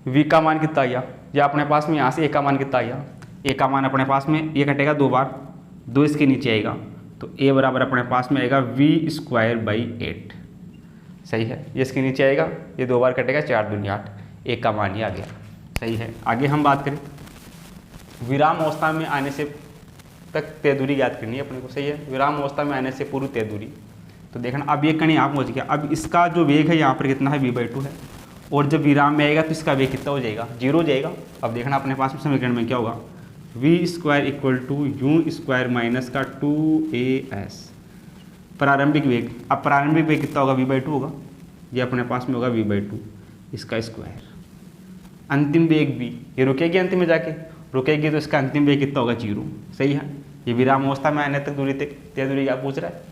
v का मान कितना आया, या अपने पास में यहाँ से a का मान कितना आया, a का मान अपने पास में ये कटेगा 2 बार, 2 इसके नीचे आएगा, तो a बराबर अपने पास में आएगा v²/8। सही है। ये इसके नीचे आएगा, ये 2 बार कटेगा, 4 दूनी 8, a का मान ही आ गया। सही है। आगे हम बात करें विराम अवस्था में आने से तक तय दूरी ज्ञात करनी है अपने को। सही है। विराम अवस्था में आने से पूर्व तय दूरी। तो देखना अब ये कण यहाँ पहुँच गया, अब इसका जो वेग है यहाँ पर कितना है v/2 है, और जब विराम में आएगा तो इसका वेग कितना हो जाएगा 0 हो जाएगा। अब देखना अपने पास में समीकरण में क्या होगा, v² u² माइनस का 2as प्रारंभिक वेग। अब प्रारंभिक वेग कितना होगा v/2 होगा, ये अपने पास में होगा v/2 इसका स्क्वायर। अंतिम वेग भी ये रुकेगी, अंतिम में जाके रुकेगी, तो इसका अंतिम वेग कितना होगा 0। सही है। ये विराम अवस्था में आने तक दूरी तक तय दूरी क्या पूछ रहा है,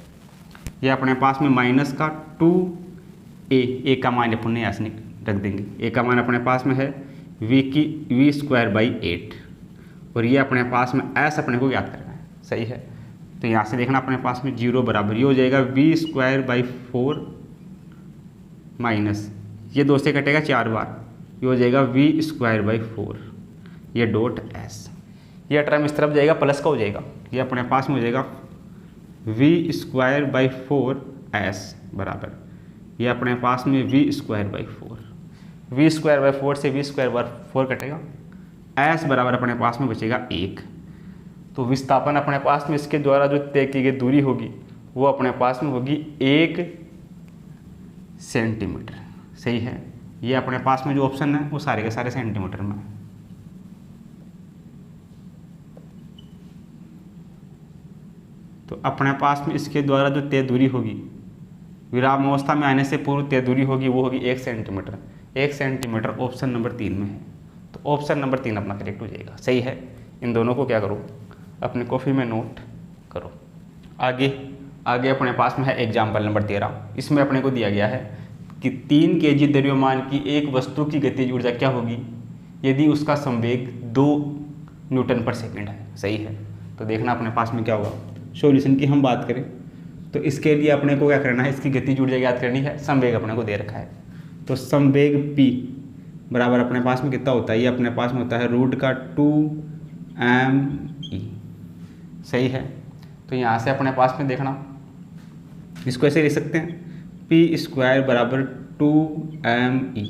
ये अपने पास में माइनस का 2a का मान अपन यहाँ से रख देंगे, a का मान अपने पास में है v²/8 और ये अपने पास में s अपने को ज्ञात करना है। सही है। तो यहाँ से देखना अपने पास में 0 बराबर ये हो जाएगा v²/4 माइनस ये 2 से कटेगा 4 बार, ये हो जाएगा v²/4 ये डॉट s, ये टर्म इस तरफ जाएगा प्लस का हो जाएगा, ये अपने पास में हो जाएगा v²/4s बराबर ये अपने पास में v²/4 से v²/4 कटेगा, s बराबर अपने पास में बचेगा 1। तो विस्थापन अपने पास में इसके द्वारा जो तय की गई दूरी होगी वो अपने पास में होगी 1 सेंटीमीटर। सही है, ये अपने पास में जो ऑप्शन है वो सारे के सारे सेंटीमीटर में है। तो अपने पास में इसके द्वारा जो तय दूरी होगी विराम अवस्था में आने से पूर्व तय दूरी होगी वो होगी 1 सेंटीमीटर। 1 सेंटीमीटर ऑप्शन नंबर 3 में है, तो ऑप्शन नंबर 3 अपना करेक्ट हो जाएगा। सही है, इन दोनों को क्या करो अपनी कॉपी में नोट करो। आगे अपने पास में है एग्जाम्पल नंबर 13। इसमें अपने को दिया गया है कि 3 kg द्रव्यमान की एक वस्तु की गतिज ऊर्जा क्या होगी यदि उसका संवेग 2 न्यूटन पर सेकंड है। सही है, तो देखना अपने पास में क्या होगा। सॉल्यूशन की हम बात करें तो इसके लिए अपने को क्या करना है, इसकी गतिज ऊर्जा याद करनी है। संवेग अपने को दे रखा है, तो संवेग p बराबर अपने पास में कितना होता है, ये अपने पास में होता है √2mE। सही है, तो यहाँ से अपने पास में देखना इसको ऐसे लिख सकते हैं p² बराबर 2mE।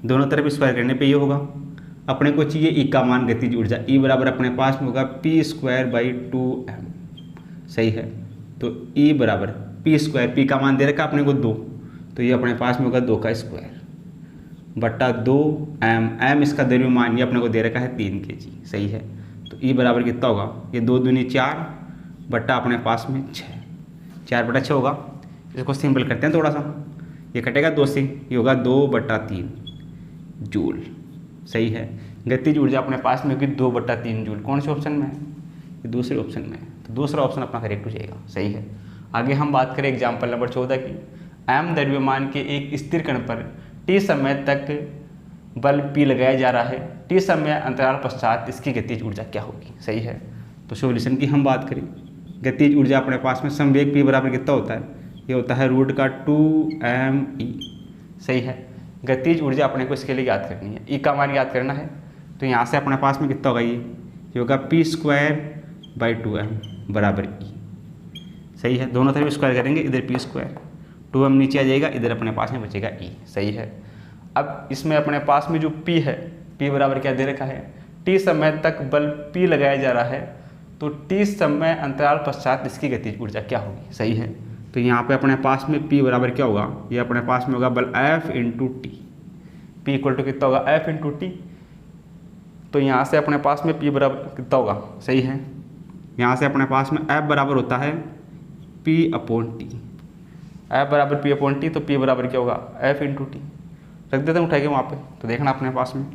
दोनों तरफ स्क्वायर करने पे ये होगा। अपने को चाहिए ई का मान गतिज ऊर्जा, ई बराबर अपने पास में होगा p²/2m। सही है, तो ई बराबर p², p का मान दे रखा अपने को 2, तो ये अपने पास में होगा 2 का स्क्वायर बटा 2m। m इसका द्रव्यमान ये अपने को दे रखा है 3 kg। सही है, तो ई बराबर कितना होगा, ये 2 दूनी 4 बटा अपने पास में 6, 4/6 होगा। इसको सिंपल करते हैं थोड़ा सा, ये कटेगा 2 से, ये होगा 2/3 जूल। सही है, गतिज ऊर्जा अपने पास में होगी 2/3 जूल। कौन से ऑप्शन में है, ये दूसरे ऑप्शन में है, तो दूसरा ऑप्शन अपना करेक्ट हो जाएगा। सही है, आगे हम बात करें एग्जाम्पल नंबर 14 की। m द्रव्यमान के एक स्थिर कण पर t समय तक बल p लगाया जा रहा है, t समय अंतराल पश्चात इसकी गतिज ऊर्जा क्या होगी। सही है, तो सॉल्यूशन की हम बात करें, गतिज ऊर्जा अपने पास में संवेग p बराबर कितना होता है, ये होता है √2mE। सही है, गतिज ऊर्जा अपने को इसके लिए याद करनी है, ई का मान याद करना है। तो यहाँ से अपने पास में कितना होगा, ये होगा p²/2m बराबर E। सही है, दोनों तरफ स्क्वायर करेंगे, इधर p², 2m नीचे आ जाएगा, इधर अपने पास में बचेगा E। सही है, अब इसमें अपने पास में जो P है, P बराबर क्या दे रखा है, t समय तक बल P लगाया जा रहा है, तो t समय अंतराल पश्चात इसकी गतिज ऊर्जा क्या होगी। सही है, तो यहाँ पे अपने पास में P बराबर क्या होगा, ये अपने पास में होगा बल F × T। P equal to कितना होगा, F × T। तो यहाँ से अपने पास में P बराबर कितना होगा। सही है, यहाँ से अपने पास में F बराबर होता है P/T। F बराबर P/T, तो P बराबर क्या होगा, F × T। रख देते हैं उठा के वहाँ पे, तो देखना अपने पास में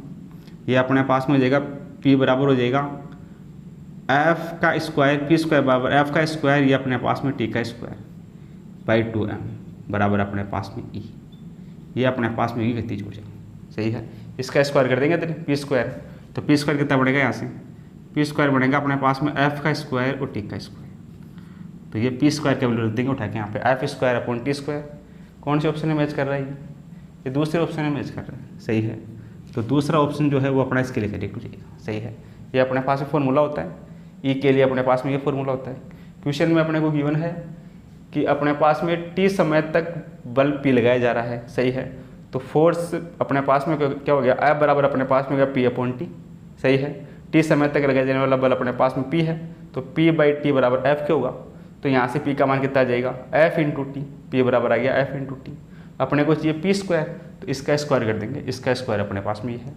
ये अपने पास में हो जाएगा P बराबर हो जाएगा F का स्क्वायर, P² बराबर F का स्क्वायर, ये अपने पास में T का स्क्वायर /2m बराबर अपने पास में E। ये अपने पास में ये गतिज ऊर्जा। सही है, इसका स्क्वायर कर देंगे p², तो p² कितना बढ़ेगा, यहाँ से p² बढ़ेगा अपने पास में F का स्क्वायर और T का स्क्वायर। तो ये p² का वैल्यू रख देंगे उठा के यहाँ पे, F²/T²। कौन से ऑप्शन में मैच कर रहा है, ये दूसरे ऑप्शन में मैच कर रहा है। सही है, तो दूसरा ऑप्शन जो है वो अपना इसके लिए करेक्ट हो जाएगा। सही है, ये अपने पास में फॉर्मूला होता है, ई के लिए अपने पास में ये फॉर्मूला होता है। क्वेश्चन में अपने को गिवन है कि अपने पास में t समय तक बल P लगाया जा रहा है। सही है, तो फोर्स अपने पास में क्या हो गया, F बराबर अपने पास में हो गया P/T। सही है, t समय तक लगाया जाने वाला बल अपने पास में P है, तो P/T बराबर F क्या होगा, तो यहाँ से P का मान कितना आ जाएगा, F × T। P बराबर आ गया F × T। अपने को चाहिए p², तो इसका स्क्वायर कर देंगे, इसका स्क्वायर अपने पास में ये है,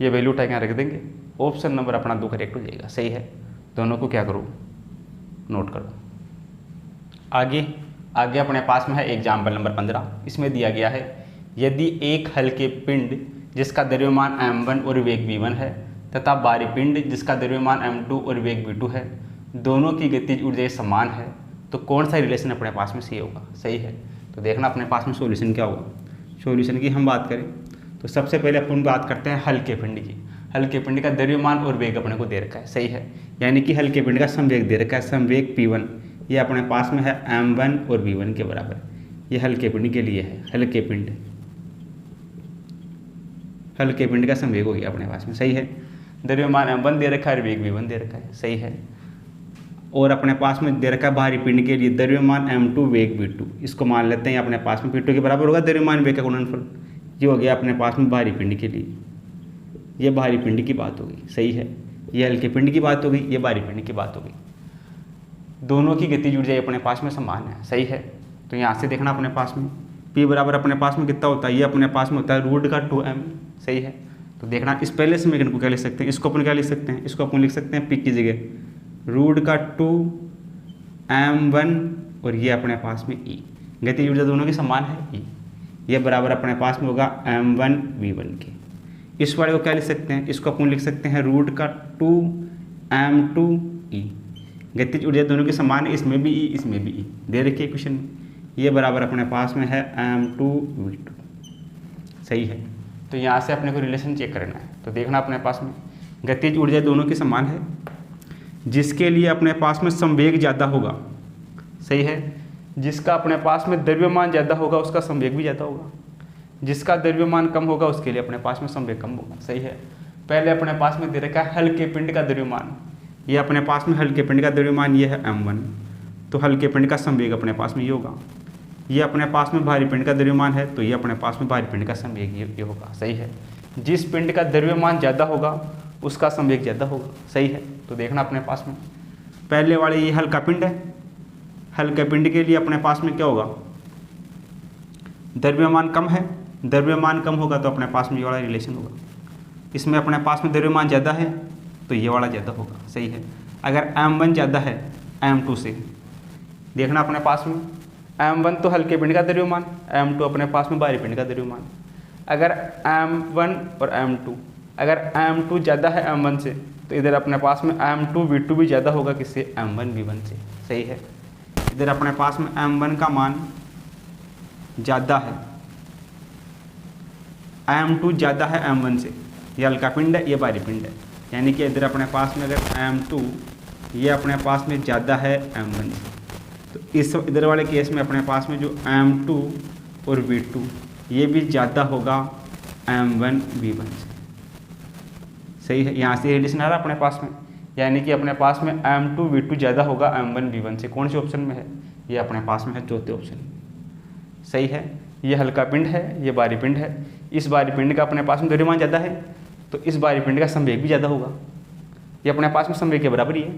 ये वैल्यू उठा के यहाँ रख देंगे, ऑप्शन नंबर अपना 2 करेक्ट हो जाएगा। सही है, दोनों को क्या करो, नोट करो। आगे अपने पास में है एग्जाम्पल नंबर 15। इसमें दिया गया है यदि एक हल्के पिंड जिसका द्रव्यमान m1 और वेग v1 है तथा भारी पिंड जिसका द्रव्यमान m2 और वेग v2 है, दोनों की गतिज ऊर्जा समान है, तो कौन सा रिलेशन अपने पास में सही होगा। सही है, तो देखना अपने पास में सॉल्यूशन क्या होगा। सॉल्यूशन की हम बात करें तो सबसे पहले अपन बात करते हैं हल्के पिंड की। हल्के पिंड का द्रव्यमान और वेग अपने को दे रखा है। सही है, यानी कि हल्के पिंड का संवेग दे रखा है, संवेग p1, ये अपने पास में है m1 और v1 के बराबर। ये हल्के पिंड के लिए है, हल्के पिंड का संवेग हो गया अपने पास में। सही है, द्रव्यमान m1 दे रखा है, वेग v1 दे रखा है। सही है, और अपने पास में दे रखा है भारी पिंड के लिए द्रव्यमान m2 वेग v2, इसको मान लेते हैं अपने पास में p2 के बराबर होगा द्रव्यमान वेग का गुणनफल। ये हो गया अपने पास में भारी पिंड के लिए, ये भारी पिंड की बात होगी। सही है, ये हल्के पिंड की बात हो गई, ये भारी पिंड की बात हो गई। दोनों की गतिज ऊर्जा अपने पास में समान है, सही है। तो यहाँ से देखना अपने पास में P बराबर अपने पास में कितना होता है, ये अपने पास में होता है रूट का 2m, सही है। तो देखना इस पहले समीकरण को क्या लिख सकते हैं, इसको अपन क्या लिख सकते हैं, इसको अपन लिख सकते हैं P की जगह रूट का 2m1 और ये अपने पास में E, गतिज ऊर्जा दोनों की समान है E, ये बराबर अपने पास में होगा m1v1 के। इस वाले को क्या लिख सकते हैं, इसको अपन लिख सकते हैं रूट का 2m2e, गतिज ऊर्जा दोनों की समान है, इसमें भी E इसमें भी E दे रखी है क्वेश्चन में। ये बराबर अपने पास में है m2v2, सही है। तो यहाँ से अपने को रिलेशन चेक करना है। तो देखना अपने पास में गतिज ऊर्जा दोनों की समान है, जिसके लिए अपने पास में संवेग ज़्यादा होगा, सही है। जिसका अपने पास में द्रव्यमान ज़्यादा होगा उसका संवेग भी ज़्यादा होगा, जिसका द्रव्यमान कम होगा उसके लिए अपने पास में संवेग कम होगा, सही है। पहले अपने पास में दे रखा है हल्के पिंड का द्रव्यमान, ये अपने पास में हल्के पिंड का द्रव्यमान ये है m1, तो हल्के पिंड का संवेग अपने पास में ये होगा। ये अपने पास में भारी पिंड का द्रव्यमान है, तो ये अपने पास में भारी पिंड का संवेग ये होगा, सही है। जिस पिंड का द्रव्यमान ज़्यादा होगा उसका संवेग ज़्यादा होगा, सही है। तो देखना अपने पास में पहले वाले ये हल्का पिंड है, हल्के पिंड के लिए अपने पास में क्या होगा, द्रव्यमान कम है, द्रव्यमान कम होगा तो अपने पास में ये वाला रिलेशन होगा। इसमें अपने पास में द्रव्यमान ज़्यादा है तो ये वाला ज़्यादा होगा, सही है। अगर m1 ज़्यादा है m2 से, देखना अपने पास में m1 तो हल्के पिंड का द्रव्यमान, m2 अपने पास में भारी पिंड का द्रव्यमान। अगर m1 और m2, अगर m2 ज़्यादा है m1 से तो इधर अपने पास में m2v2 भी ज़्यादा होगा किससे, m1v1 से, सही है। इधर अपने पास में m1 का मान ज़्यादा है, m2 ज़्यादा है m1 से, ये हल्का पिंड है ये भारी पिंड है, यानी कि इधर अपने पास में अगर m2 ये अपने पास में ज़्यादा है m1 से, तो इस इधर वाले केस में अपने पास में जो m2 और v2 ये भी ज़्यादा होगा m1v1 से, सही है। यहाँ से रिलेशन आ रहा अपने पास में, यानी कि अपने पास में m2v2 ज़्यादा होगा m1v1 से। कौन से ऑप्शन में है, ये अपने पास में है चौथे ऑप्शन में, सही है। ये हल्का पिंड है ये भारी पिंड है, इस भारी पिंड का अपने पास में द्रव्यमान ज़्यादा है तो इस भारी पिंड का संवेग भी ज़्यादा होगा, ये अपने पास में संवेग के बराबर ही है,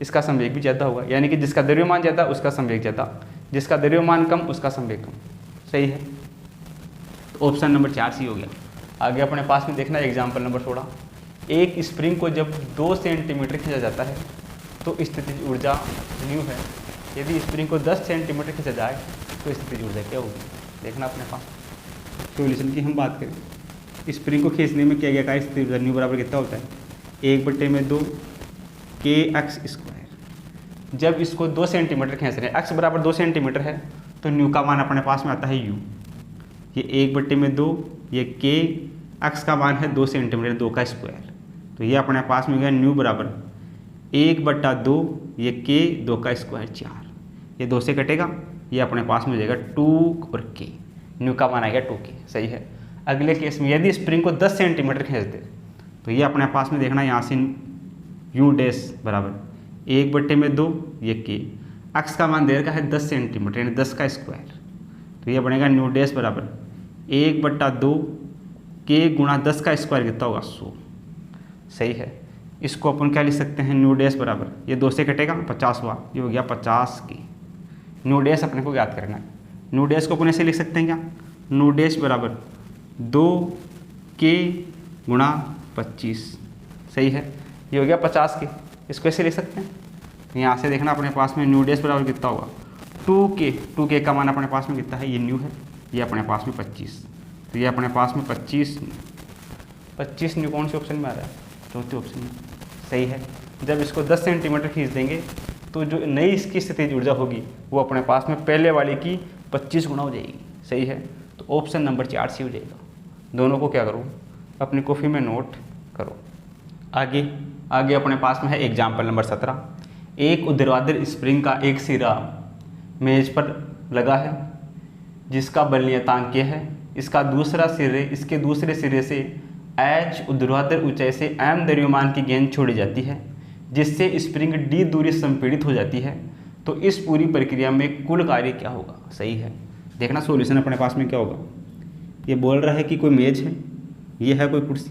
इसका संवेग भी ज़्यादा होगा, यानी कि जिसका द्रव्यमान ज़्यादा उसका संवेग ज़्यादा, जिसका द्रव्यमान कम उसका संवेग कम, सही है। तो ऑप्शन नंबर 4 सी हो गया। आगे अपने पास में देखना एग्जाम्पल नंबर 16। एक स्प्रिंग को जब 2 सेंटीमीटर खींचा जाता है तो स्थितिज ऊर्जा न्यू है। यदि स्प्रिंग को 10 सेंटीमीटर खींचा जाए तो स्थितिज ऊर्जा क्या होगी, देखना अपने पास। सॉल्यूशन की हम बात करें, स्प्रिंग को खींचने में क्या गया, स्थितिज ऊर्जा न्यू बराबर कितना होता है, 1/2 kx²। जब इसको 2 सेंटीमीटर खींच रहे हैं, x बराबर 2 सेंटीमीटर है तो न्यू का मान अपने पास में आता है u, ये 1/2, ये k, x का मान है 2 सेंटीमीटर, 2 का स्क्वायर, तो ये अपने पास में गया न्यू बराबर 1/2, ये k 2 का स्क्वायर 4, ये 2 से कटेगा, ये अपने पास में हो जाएगा 2 और k, न्यू का मान आएगा 2k, सही है। अगले केस में यदि स्प्रिंग को 10 सेंटीमीटर खींच दे तो ये अपने पास में देखना यहाँ से u डैश बराबर 1/2, ये k, x का मान दे रखा है 10 सेंटीमीटर यानी 10 का स्क्वायर, तो ये बनेगा न्यू डैश बराबर 1/2 k गुणा 10 का स्क्वायर कितना होगा 100, सही है। इसको अपन क्या लिख सकते हैं, न्यू डैश बराबर, ये 2 से कटेगा 50 हुआ, ये हो गया 50 k। न्यू डैश अपने को याद करना है, न्यू डैश को अपन ऐसे लिख सकते हैं क्या, न्यू डैश बराबर 2k गुणा 25, सही है। ये हो गया 50 k, इसको ऐसे लिख सकते हैं। तो यहाँ से देखना अपने पास में न्यू डैश बराबर कितना होगा 2k का मान अपने पास में कितना है, ये न्यू है, ये अपने पास में 25, तो ये अपने पास में 25 न्यू कौन से ऑप्शन में आ रहा है, चौथे ऑप्शन में, सही है। जब इसको 10 सेंटीमीटर खींच देंगे तो जो नई इसकी स्थितिज ऊर्जा होगी वो अपने पास में पहले वाले की 25 गुना हो जाएगी, सही है। तो ऑप्शन नंबर 4 सी हो जाएगा। दोनों को क्या करो, अपनी कॉपी में नोट करो। आगे अपने पास में है एग्जाम्पल नंबर 17। एक ऊर्ध्वाधर स्प्रिंग का एक सिरा मेज पर लगा है जिसका बल नियतांक K है, इसका दूसरा सिरे इसके दूसरे सिरे से h ऊर्ध्वाधर ऊंचाई से m द्रव्यमान की गेंद छोड़ी जाती है जिससे स्प्रिंग d दूरी संपीड़ित हो जाती है, तो इस पूरी प्रक्रिया में कुल कार्य क्या होगा, सही है। देखना सॉल्यूशन अपने पास में क्या होगा, ये बोल रहा है कि कोई मेज है, ये है कोई कुर्सी,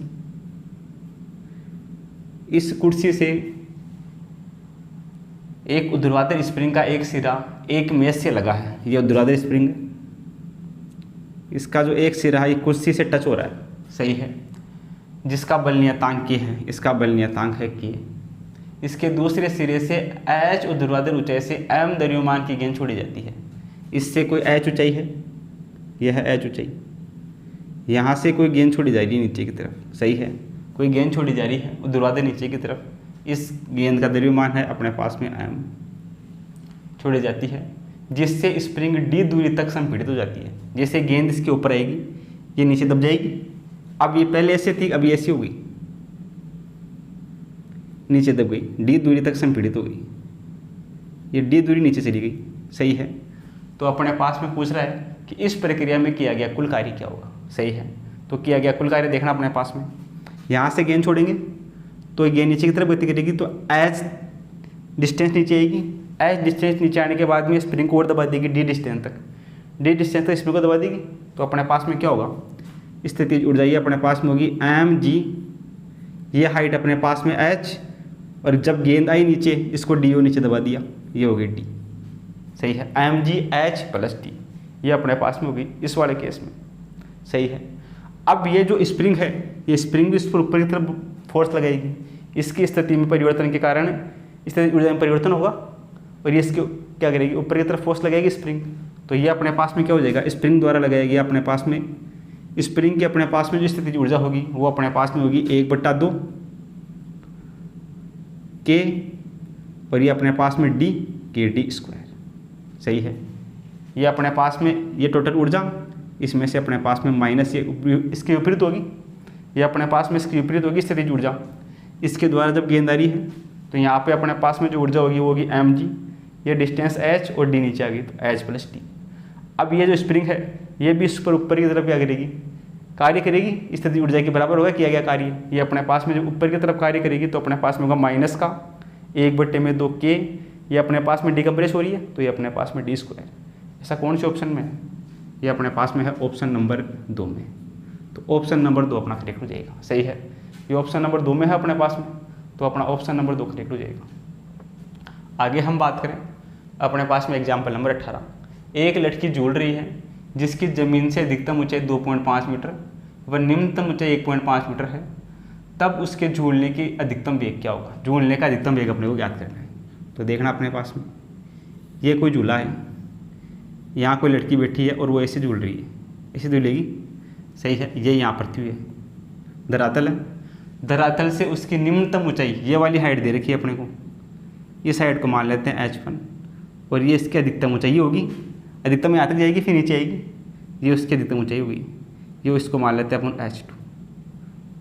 इस कुर्सी से एक ऊर्ध्वाधर स्प्रिंग का एक सिरा एक मेज से लगा है, ये ऊर्ध्वाधर स्प्रिंग है, इसका जो एक सिरा है ये कुर्सी से टच हो रहा है, सही है, जिसका बल नियतांक के है, इसका बल नियतांक है के। इसके दूसरे सिरे से h ऊर्ध्वाधर ऊंचाई से m द्रव्यमान की गेंद छोड़ी जाती है। इससे कोई h ऊंचाई है, यह है h ऊंचाई, यहाँ से कोई गेंद छोड़ी जा रही है नीचे की तरफ, सही है, कोई गेंद छोड़ी जा रही है ऊर्ध्वाधर नीचे की तरफ। इस गेंद का द्रव्यमान है अपने पास में m, छोड़ी जाती है, जिससे स्प्रिंग d दूरी तक संपीड़ित हो जाती है। जैसे गेंद इसके ऊपर आएगी, ये नीचे दब जाएगी, अब ये पहले ऐसे थी, अब ये ऐसी हो गई, नीचे दब गई, d दूरी तक संपीड़ित हो गई, ये d दूरी नीचे चली गई, सही है। तो अपने पास में पूछ रहा है कि इस प्रक्रिया में किया गया कुल कार्य क्या होगा, सही है। तो किया गया कुल कार्य देखना अपने पास में, यहाँ से गेंद छोड़ेंगे तो गेंद नीचे की तरफ गति करेगी, तो h डिस्टेंस नीचे आएगी, h डिस्टेंस नीचे आने के बाद में स्प्रिंग को और दबा देगी d डिस्टेंस तक, d डिस्टेंस तक स्प्रिंग को दबा देगी। तो अपने पास में क्या होगा, स्थिति उड़ जाइए, अपने पास में होगी mg, ये हाइट अपने पास में h, और जब गेंद आई नीचे इसको do नीचे दबा दिया, ये होगी d, सही है, mg h प्लस d, ये अपने पास में होगी इस वाले केस में, सही है। अब ये जो स्प्रिंग है, ये स्प्रिंग भी इस पर ऊपर की तरफ फोर्स लगाएगी, इसकी स्थिति में परिवर्तन के कारण स्थिति ऊर्जा में परिवर्तन होगा, और ये इसके क्या करेगी, ऊपर की तरफ फोर्स लगाएगी स्प्रिंग। तो ये अपने पास में क्या हो जाएगा, स्प्रिंग द्वारा लगाएगी अपने पास में, स्प्रिंग के अपने पास में जो स्थिति ऊर्जा होगी वो अपने पास में होगी 1/2 के, और ये अपने पास में d के d स्क्वायर, सही है। ये अपने पास में ये टोटल ऊर्जा, इसमें से अपने पास में माइनस ये इसकी विपरीत होगी, ये अपने पास में इसकी विपरीत होगी स्थितिज ऊर्जा, इसके द्वारा जब गेंद आ रही है तो यहाँ पे अपने पास में जो ऊर्जा होगी वो होगी mg, ये डिस्टेंस h और d नीचे आ गई तो h प्लस d। अब ये जो स्प्रिंग है ये भी इस पर ऊपर की तरफ क्या करेगी, कार्य करेगी, स्थितिज ऊर्जा के बराबर होगा किया गया कार्य। ये अपने पास में जो ऊपर की तरफ कार्य करेगी तो अपने पास में होगा माइनस का 1/2 के, ये अपने पास में डिकम्प्रेस हो रही है तो ये अपने पास में d स्क्वायर। ऐसा कौन से ऑप्शन में है, ये अपने पास में है ऑप्शन नंबर 2 में, तो ऑप्शन नंबर 2 अपना करेक्ट हो जाएगा, सही है। ये ऑप्शन नंबर 2 में है अपने पास में, तो अपना ऑप्शन नंबर 2 करेक्ट हो जाएगा। आगे हम बात करें अपने पास में एग्जाम्पल नंबर 18। एक लड़की झूल रही है जिसकी ज़मीन से अधिकतम ऊंचाई 2.5 मीटर व निम्नतम ऊंचाई 1.5 मीटर है, तब उसके झूलने की अधिकतम वेग क्या होगा। झूलने का अधिकतम वेग अपने को ज्ञात करना है। तो देखना अपने पास में ये कोई झूला है, यहाँ कोई लड़की बैठी है और वो ऐसे झूल रही है, ऐसे झूलेगी, सही है। ये यहाँ पृथ्वी है, धरातल है, धरातल से उसकी निम्नतम ऊंचाई ये वाली हाइट दे रखी है अपने को, इस हाइट को मान लेते हैं h1, और ये इसकी अधिकतम ऊंचाई होगी, अधिकतम यहाँ तक जाएगी फिर नीचे आएगी, ये उसकी अधिकतम ऊंचाई होगी, ये इसको मान लेते हैं अपन h2,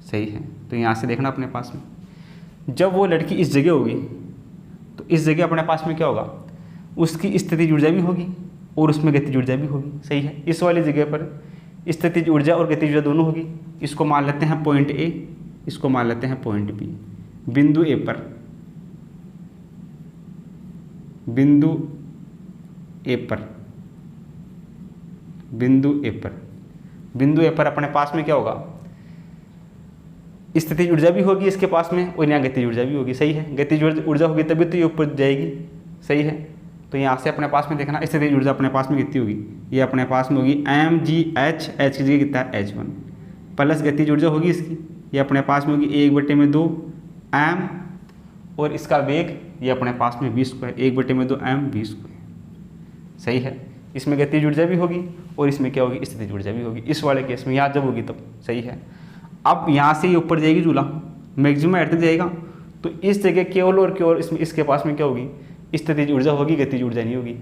सही है। तो यहाँ से देखना अपने पास में जब वो लड़की इस जगह होगी तो इस जगह अपने पास में क्या होगा, उसकी स्थितिज ऊर्जा भी होगी और उसमें गतिज ऊर्जा भी होगी, सही है। इस वाली जगह पर स्थितिज ऊर्जा और गतिज ऊर्जा दोनों होगी। इसको मान लेते हैं पॉइंट ए, इसको मान लेते हैं पॉइंट बी। बिंदु ए पर, बिंदु ए पर, बिंदु ए पर, बिंदु ए पर अपने पास में क्या होगा, स्थितिज ऊर्जा भी होगी इसके पास में और यहाँ गतिज ऊर्जा भी होगी, सही है। गतिज ऊर्जा होगी तभी तो ये ऊपर जाएगी, सही है। तो यहाँ से अपने पास में देखना स्थितिज ऊर्जा अपने पास में कितनी होगी, ये अपने पास में होगी mgh, h की जगह कितना है h1, प्लस गतिज ऊर्जा होगी इसकी, ये अपने पास में होगी 1/2 m, और इसका वेग ये अपने पास में v square, 1/2 m v square, सही है। इसमें गतिज ऊर्जा भी होगी और इसमें क्या होगी, स्थितिज ऊर्जा भी होगी इस वाले केस में, यहाँ जब होगी तब, सही है। अब यहाँ से ये ऊपर जाएगी झूला, मैक्सिमम हाइट तक जाएगा, तो इस जगह केवल और केवल इसमें इसके पास में क्या होगी, स्थितिज ऊर्जा होगी, गतिज ऊर्जा नहीं होगी,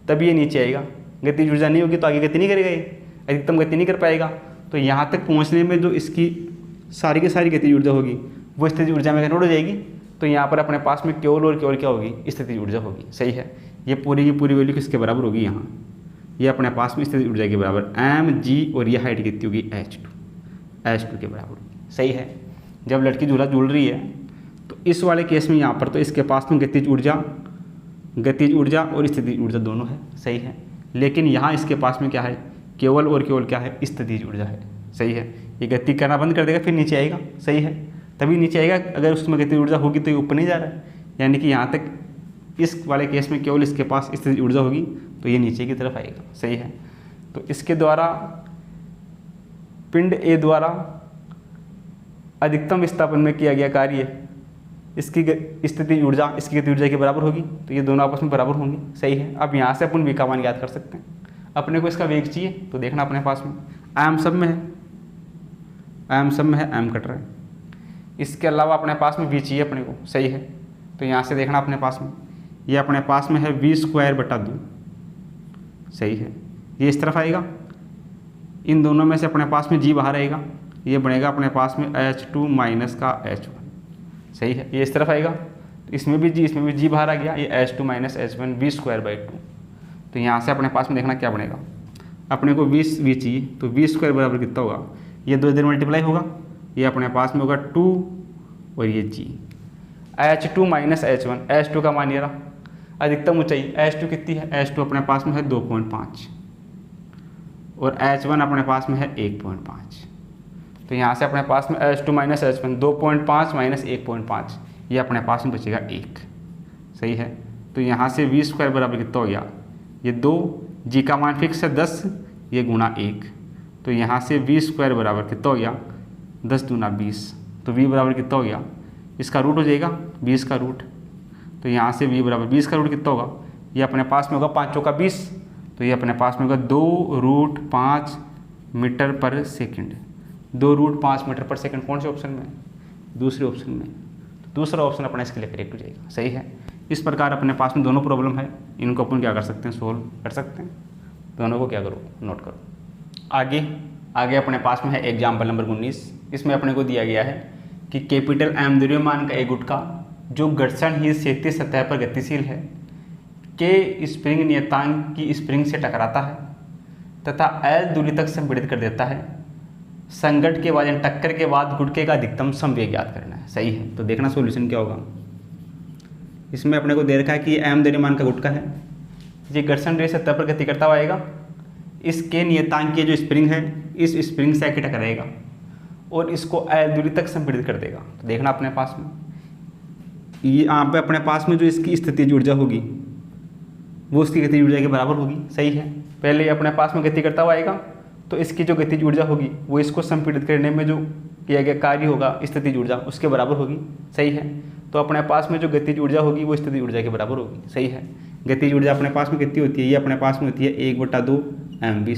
तब ये नीचे आएगा। गतिज ऊर्जा नहीं होगी तो आगे गति नहीं करेगा, ये अधिकतम गति नहीं कर पाएगा। तो यहाँ तक पहुँचने में जो इसकी सारी की सारी गतिज ऊर्जा होगी वो स्थितिज ऊर्जा में कन्वर्ट हो जाएगी। तो यहाँ पर अपने पास में केवल और केवल क्या होगी, स्थितिज ऊर्जा होगी, सही है। ये पूरी की पूरी वैल्यू किसके बराबर होगी, यहाँ ये अपने पास में स्थितिज ऊर्जा के बराबर mg, और ये हाइट कितनी होगी h2 के बराबर होगी, सही है। जब लड़की झूला झूल रही है तो इस वाले केस में यहाँ पर तो इसके पास में गतिज ऊर्जा और स्थितिज ऊर्जा दोनों है, सही है। लेकिन यहाँ इसके पास में क्या है, केवल और केवल क्या है, स्थितिज ऊर्जा है, सही है। ये गति करना बंद कर देगा फिर नीचे आएगा, सही है। तभी नीचे आएगा। अगर उसमें गतिज ऊर्जा होगी तो ये ऊपर नहीं जा रहा है, यानी कि यहाँ तक इस वाले केस में केवल इसके पास स्थितिज ऊर्जा होगी तो ये नीचे की तरफ आएगा। सही है। तो इसके द्वारा पिंड ए द्वारा अधिकतम विस्थापन में किया गया कार्य इसकी स्थितिज ऊर्जा इसकी गतिज ऊर्जा के बराबर होगी, तो ये दोनों आपस में बराबर होंगे। सही है। अब यहाँ से अपन v का मान याद कर सकते हैं। अपने को इसका वेग चाहिए तो देखना अपने पास में m सब में है, m कट रहा है। इसके अलावा अपने पास में v चाहिए अपने को। सही है। तो यहाँ से देखना अपने पास में ये अपने पास में है v²/2। सही है। ये इस तरफ आएगा, इन दोनों में से अपने पास में g बाहर आएगा, ये बनेगा अपने पास में H2 माइनस का H1। सही है। ये इस तरफ आएगा, तो इसमें भी g बाहर आ गया, ये H2 माइनस H1 v²/2। तो यहाँ से अपने पास में देखना क्या बनेगा, अपने को v चाहिए तो v² बराबर कितना होगा, ये 2 इधर मल्टीप्लाई होगा, ये अपने पास में होगा 2 और ये g H2 minus H1, H2 का मान ये रहा, अधिकतम ऊंचाई H2 कितनी है, H2 अपने पास में है 2.5 और H1 अपने पास में है 1.5। तो यहाँ से अपने पास में H2 माइनस H1 2.5 माइनस 1.5, ये अपने पास में बचेगा 1। सही है। तो यहाँ से v² बराबर कितना हो गया, ये 2, g का मान फिक्स है 10, ये गुणा 1, तो यहाँ से v² बराबर कितना हो गया 10 दूना 20, तो v बराबर कितना हो गया, इसका रूट हो जाएगा 20 का रूट, तो यहाँ से v बराबर 20 का रूट कितना होगा, ये अपने पास में होगा 5 चौका 20, तो ये अपने पास में होगा 2√5 मीटर पर सेकंड। 2√5 मीटर पर सेकंड कौन से ऑप्शन में, दूसरे ऑप्शन में। दूसरा ऑप्शन अपना इसके लिए करेक्ट हो जाएगा। सही है। इस प्रकार अपने पास में दोनों प्रॉब्लम है, इनको अपन क्या कर सकते हैं, सोल्व कर सकते हैं। दोनों को क्या करो, नोट करो। आगे अपने पास में है एग्जाम्पल नंबर 19। इसमें अपने को दिया गया है कि कैपिटल M द्रव्यमान का एक गुटका जो घर्षणहीन क्षैतिज सतह पर गतिशील है के स्प्रिंग नियतांक की स्प्रिंग से टकराता है तथा L दूरी तक संपीड़ित कर देता है। संघट के वजन टक्कर के बाद गुटके का अधिकतम संवेग ज्ञात करना है। सही है। तो देखना सॉल्यूशन क्या होगा। इसमें अपने को दे रखा है कि M द्रव्यमान का गुटका है, ये घर्षण रहित सतह पर गति करता हुआ आएगा, इसके नियतांक की जो स्प्रिंग है इस स्प्रिंग से आके टकराएगा और इसको L दूरी तक संपीड़ित कर देगा। तो देखना अपने पास में ये यहाँ पे अपने पास में जो इसकी स्थितिज ऊर्जा होगी वो उसकी गतिज ऊर्जा के बराबर होगी। सही है। पहले अपने पास में गति करता हुआ आएगा, तो इसकी जो गतिज ऊर्जा होगी वो इसको संपीड़ित करने में जो किया गया कार्य होगा स्थितिज ऊर्जा उसके बराबर होगी। सही है। तो अपने पास में जो गतिज ऊर्जा होगी वो स्थितिज ऊर्जा के बराबर होगी। सही है। गतिज ऊर्जा अपने पास में कितनी होती है, ये अपने पास में होती है 1/2 mv²।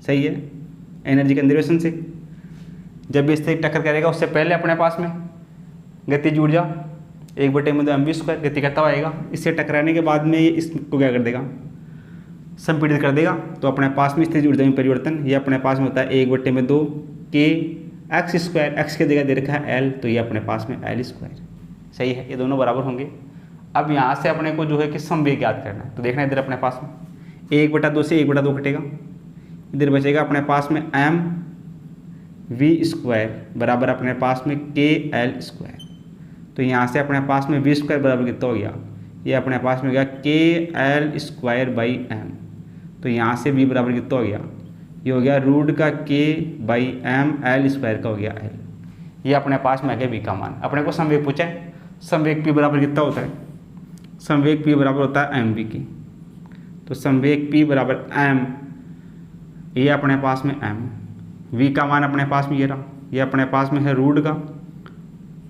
सही है। एनर्जी कंजर्वेशन से जब भी इससे टक्कर करेगा उससे पहले अपने पास में गतिज ऊर्जा 1/2 mv² गति करता हुआ आएगा, इससे टकराने के बाद में ये इसको क्या कर देगा, संपीड़ित कर देगा। तो अपने पास में स्थितिज ऊर्जा में परिवर्तन ये अपने पास में होता है 1/2 k x², x की जगह दे रखा है l, तो ये अपने पास में l²। सही है। ये दोनों बराबर होंगे। अब यहाँ से अपने को जो है कि संवेग ज्ञात करना है। तो देखना इधर अपने पास में 1/2 से 1/2 कटेगा, इधर बचेगा अपने पास में mv² बराबर अपने पास में kl²। तो यहाँ से अपने पास में v² बराबर कितना हो गया, ये अपने पास में हो गया kl²/m। तो यहाँ से v बराबर कितना हो गया, ये हो गया √k/m l² का हो गया l। ये अपने पास में आ गया v का मान। अपने को संवेग पूछा है, संवेग p बराबर कितना होता है, संवेग p बराबर होता है mv की। तो संवेग p बराबर m, ये अपने पास में m, v का मान अपने पास में ये रहा, ये अपने पास में है रूट का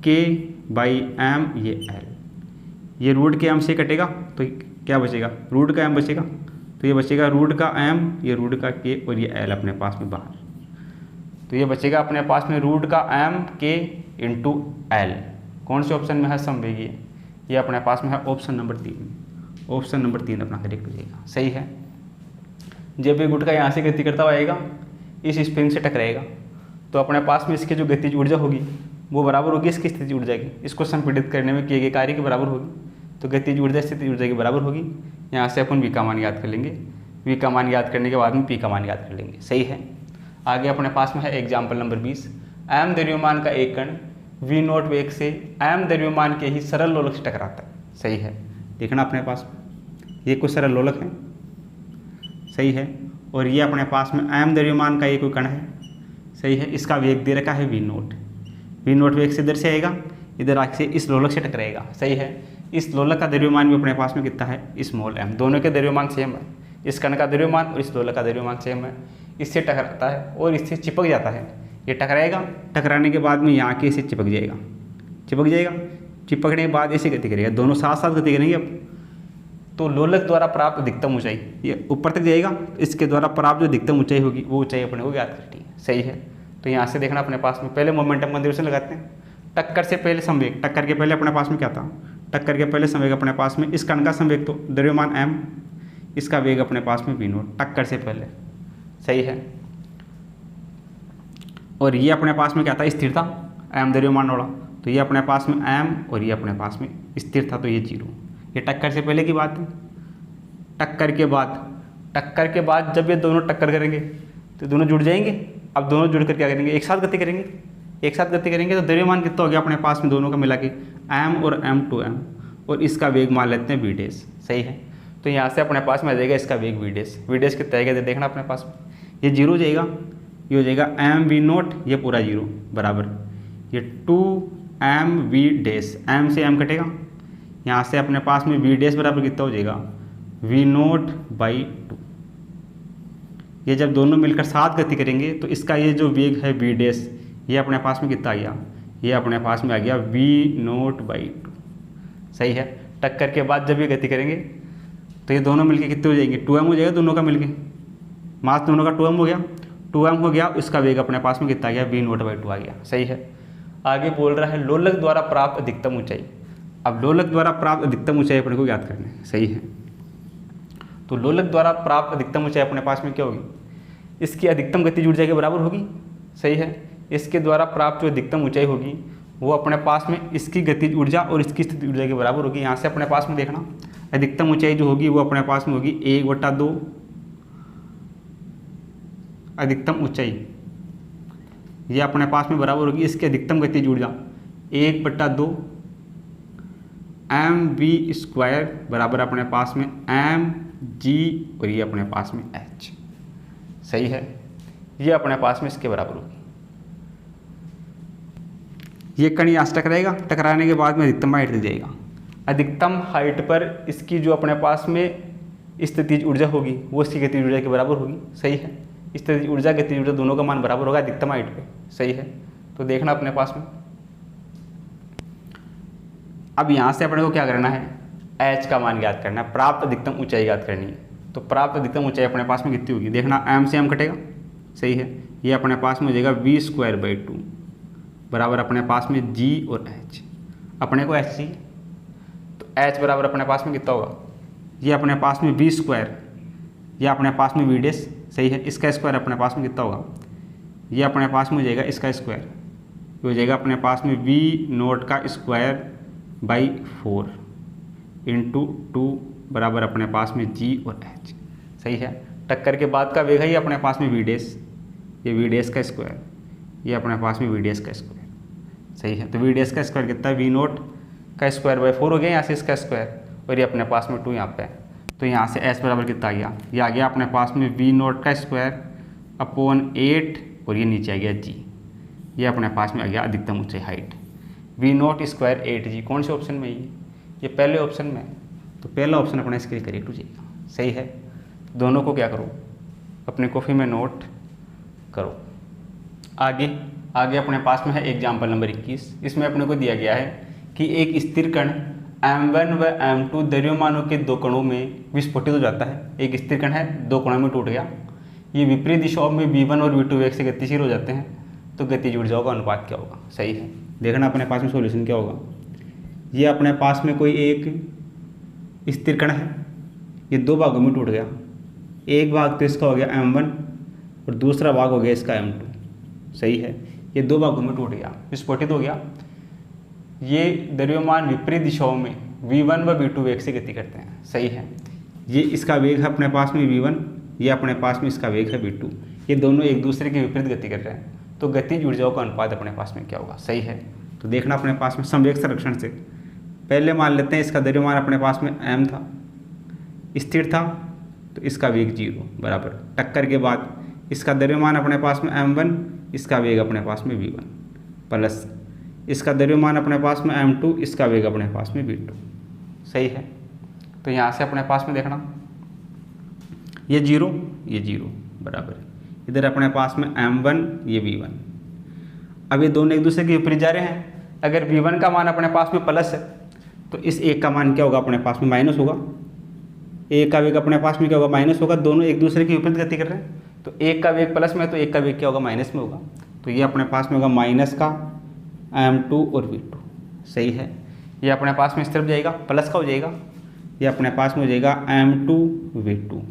k/m, ये l। ये रूट के m से कटेगा तो क्या बचेगा, रूट का m बचेगा, तो ये बचेगा रूट का m, ये रूट का k और ये l अपने पास में बाहर। तो ये बचेगा अपने पास में रूट का m k इंटू l। कौन से ऑप्शन में है, संवेगीय। ये अपने पास में है ऑप्शन नंबर 3। ऑप्शन नंबर 3 अपना करेक्ट हो जाएगा। सही है। जब ये गुटका यहाँ से गति करता हुआ आएगा इस स्प्रिंग से टकराएगा, तो अपने पास में इसकी जो गतिज ऊर्जा होगी वो बराबर होगी इसकी स्थितिज ऊर्जा की, इसको संपीड़ित करने में किए गए कार्य के बराबर होगी। तो गतिज ऊर्जा स्थितिज ऊर्जा के बराबर होगी। यहाँ से अपन v का मान याद कर लेंगे, v का मान याद करने के बाद में p का मान याद कर लेंगे। सही है। आगे अपने पास में है एग्जाम्पल नंबर 20। m द्रव्यमान का एक कण v0 वेग से m द्रव्यमान के ही सरल लोलक से टकराता है। सही है। देखना अपने पास ये कोई सरल लोलक है। सही है। और ये अपने पास में m द्रव्यमान का ये कोई कण है। सही है। इसका वेग दे रखा है v0। वी नोट वेग से इधर से आएगा, इधर आके इस लोलक से टकराएगा। सही है। इस लोलक का द्रव्यमान भी अपने पास में कितना है, स्मॉल m। दोनों के द्रव्यमान सेम है, इस कण का द्रव्यमान और इस लोलक का द्रव्यमान सेम है। इससे टकराता है और इससे चिपक जाता है। ये टकराएगा, टकराने के बाद में यहाँ के इसे चिपक जाएगा, चिपकने के बाद ऐसे गति करेगा, दोनों साथ साथ गति करेंगे। अब तो लोलक द्वारा प्राप्त अधिकतम ऊंचाई ये ऊपर तक जाएगा, इसके द्वारा प्राप्त जो अधिकतम ऊंचाई होगी वो ऊंचाई अपने को ज्ञात करनी है। सही है। तो यहाँ से देखना अपने पास में पहले मोमेंटम कंजर्वेशन लगाते हैं। टक्कर से पहले संवेग, टक्कर के पहले अपने पास में क्या था, टक्कर के पहले संवेग अपने पास में इस कण का संवेग तो द्रव्यमान m, इसका वेग अपने पास में v0 टक्कर से पहले। सही है। और ये अपने पास में क्या था, स्थिर था, m द्रव्यमान वाला, तो ये अपने पास में m और ये अपने पास में स्थिर था, तो ये 0। ये टक्कर से पहले की बात है। टक्कर के बाद जब ये दोनों टक्कर करेंगे तो दोनों जुड़ जाएंगे। अब दोनों जुड़कर क्या करेंगे, एक साथ गति करेंगे। तो द्रव्यमान कितना हो गया अपने पास में दोनों का मिला के m और m2m, और इसका वेग मान लेते हैं v डैश। सही है। तो यहाँ से अपने पास में आ जाएगा इसका वेग v डैश कितना आएगा देखना अपने पास में, ये 0 हो जाएगा, ये हो जाएगा mv0, ये पूरा 0 बराबर ये 2mv डैश, m से m कटेगा, यहाँ से अपने पास में v डैश बराबर कितना हो जाएगा, v0/2। ये जब दोनों मिलकर साथ गति करेंगे तो इसका ये जो वेग है v डैश, ये अपने पास में कितना आ गया, ये अपने पास में आ गया v0/2। सही है। टक्कर के बाद जब ये गति करेंगे तो ये दोनों मिलके कितने हो जाएंगे, 2m हो जाएगा दोनों का मिलके, मास दोनों का 2m हो गया, इसका वेग अपने पास में कितना आ गया, v0/2 आ गया। सही है। आगे बोल रहा है लोलक द्वारा प्राप्त अधिकतम ऊंचाई। अब लोलक द्वारा प्राप्त अधिकतम ऊंचाई अपने को ज्ञात करना है। सही है। तो लोलक द्वारा प्राप्त अधिकतम ऊंचाई अपने पास में क्या होगी, इसकी अधिकतम गतिज ऊर्जा के बराबर होगी। सही है। इसके द्वारा प्राप्त जो अधिकतम ऊंचाई होगी वो अपने पास में इसकी गतिज ऊर्जा और इसकी स्थिति ऊर्जा के बराबर होगी। यहाँ से अपने पास में देखना अधिकतम ऊंचाई जो होगी वो अपने पास में होगी 1/2 अधिकतम ऊंचाई, ये अपने पास में बराबर होगी इसकी अधिकतम गतिज ऊर्जा 1/2 mv² बराबर अपने पास में mg और ये अपने पास में h। सही है। ये अपने पास में इसके बराबर होगी। ये कण यहाँ से टकराएगा, टकराने के बाद में अधिकतम हाइट तक जाएगा। अधिकतम हाइट पर इसकी जो अपने पास में स्थितिज ऊर्जा होगी वो इसकी गतिज ऊर्जा के बराबर होगी। सही है। स्थितिज ऊर्जा गतिज ऊर्जा दोनों का मान बराबर होगा अधिकतम हाइट पे। सही है। तो देखना अपने पास में अब यहाँ से अपने को क्या करना है, h का मान ज्ञात करना है, प्राप्त अधिकतम ऊंचाई ज्ञात करनी है। तो प्राप्त अधिकतम ऊंचाई अपने पास में कितनी होगी देखना, m से m कटेगा। सही है। ये अपने पास में हो जाएगा v² बराबर अपने पास में g और h, अपने को h चाहिए तो h बराबर अपने पास में कितना होगा, ये अपने पास में v², ये अपने पास में v डैश। सही है। इसका स्क्वायर अपने पास में कितना होगा, ये अपने पास में हो जाएगा इसका स्क्वायर, ये हो जाएगा अपने पास में v0 का स्क्वायर बाई 4 इंटू 2 बराबर अपने पास में g और h। सही है। टक्कर के बाद का वेग है ये अपने पास में v डैश, ये v डैश का स्क्वायर, ये अपने पास में v डैश का स्क्वायर। सही है। तो v डैश का स्क्वायर कितना है, v0 का स्क्वायर बाई 4 हो गया यहाँ से इसका स्क्वायर, और ये अपने पास में 2 यहाँ पे है। तो यहाँ से s बराबर कितना आ गया, ये आ गया अपने पास में v0 का स्क्वायर अपॉन 8 और ये नीचे आ गया g, ये अपने पास में आ गया अधिकतम ऊंचाई हाइट v0² 8g। कौन से ऑप्शन में ये पहले ऑप्शन में, तो पहला ऑप्शन अपना इसके लिए करेक्ट हो जाएगा। सही है। दोनों को क्या करो, अपने कॉपी में नोट करो। आगे अपने पास में है एग्जाम्पल नंबर 21। इसमें अपने को दिया गया है कि एक स्थिर कण m1 व m2 द्रव्यमानों के दो कणों में विस्फोटित हो जाता है। एक स्थिर कण है, दो कणों में टूट गया, ये विपरीत दिशाओं में v1 और v2 वेग से गतिशील हो जाते हैं, तो गतिज ऊर्जाओं का अनुपात क्या होगा। सही है। देखना अपने पास में सॉल्यूशन क्या होगा। ये अपने पास में कोई एक स्थिर कण है, ये दो भागों में टूट गया, एक भाग तो इसका हो गया m1 और दूसरा भाग हो गया इसका m2। सही है। ये दो भागों में टूट गया, विस्फोटित हो गया। ये द्रव्यमान विपरीत दिशाओं में v1 व v2 वेग से गति करते हैं। सही है। ये इसका वेग है अपने पास में v1, ये अपने पास में इसका वेग है v2, ये दोनों एक दूसरे की विपरीत गति कर रहे हैं, तो गतिज ऊर्जाओं का अनुपात अपने पास में क्या होगा। सही है। तो देखना अपने पास में संवेग संरक्षण से पहले मान लेते हैं इसका द्रव्यमान अपने पास में m था, स्थिर था, तो इसका वेग 0 बराबर टक्कर के बाद इसका द्रव्यमान अपने पास में m1, इसका वेग अपने पास में v1 प्लस इसका द्रव्यमान अपने पास में m2, इसका वेग अपने पास में v2। सही है। तो यहाँ से अपने पास में देखना ये 0 ये 0 बराबर है, इधर अपने पास में m1 ये v1। अब ये दोनों एक दूसरे के विपरीत जा रहे हैं। अगर v1 का मान अपने पास में प्लस है तो इस एक का मान क्या होगा, अपने पास में माइनस होगा। एक का वेग अपने पास में क्या होगा, माइनस होगा। दोनों एक दूसरे की विपरीत गति कर रहे हैं, तो एक का वेग प्लस में है तो एक का वेग क्या होगा, माइनस में होगा। तो ये अपने पास में होगा माइनस का m2 और v2। सही है। ये अपने पास में इस तरफ जाएगा, प्लस का हो जाएगा। ये अपने पास में हो जाएगा m2 v2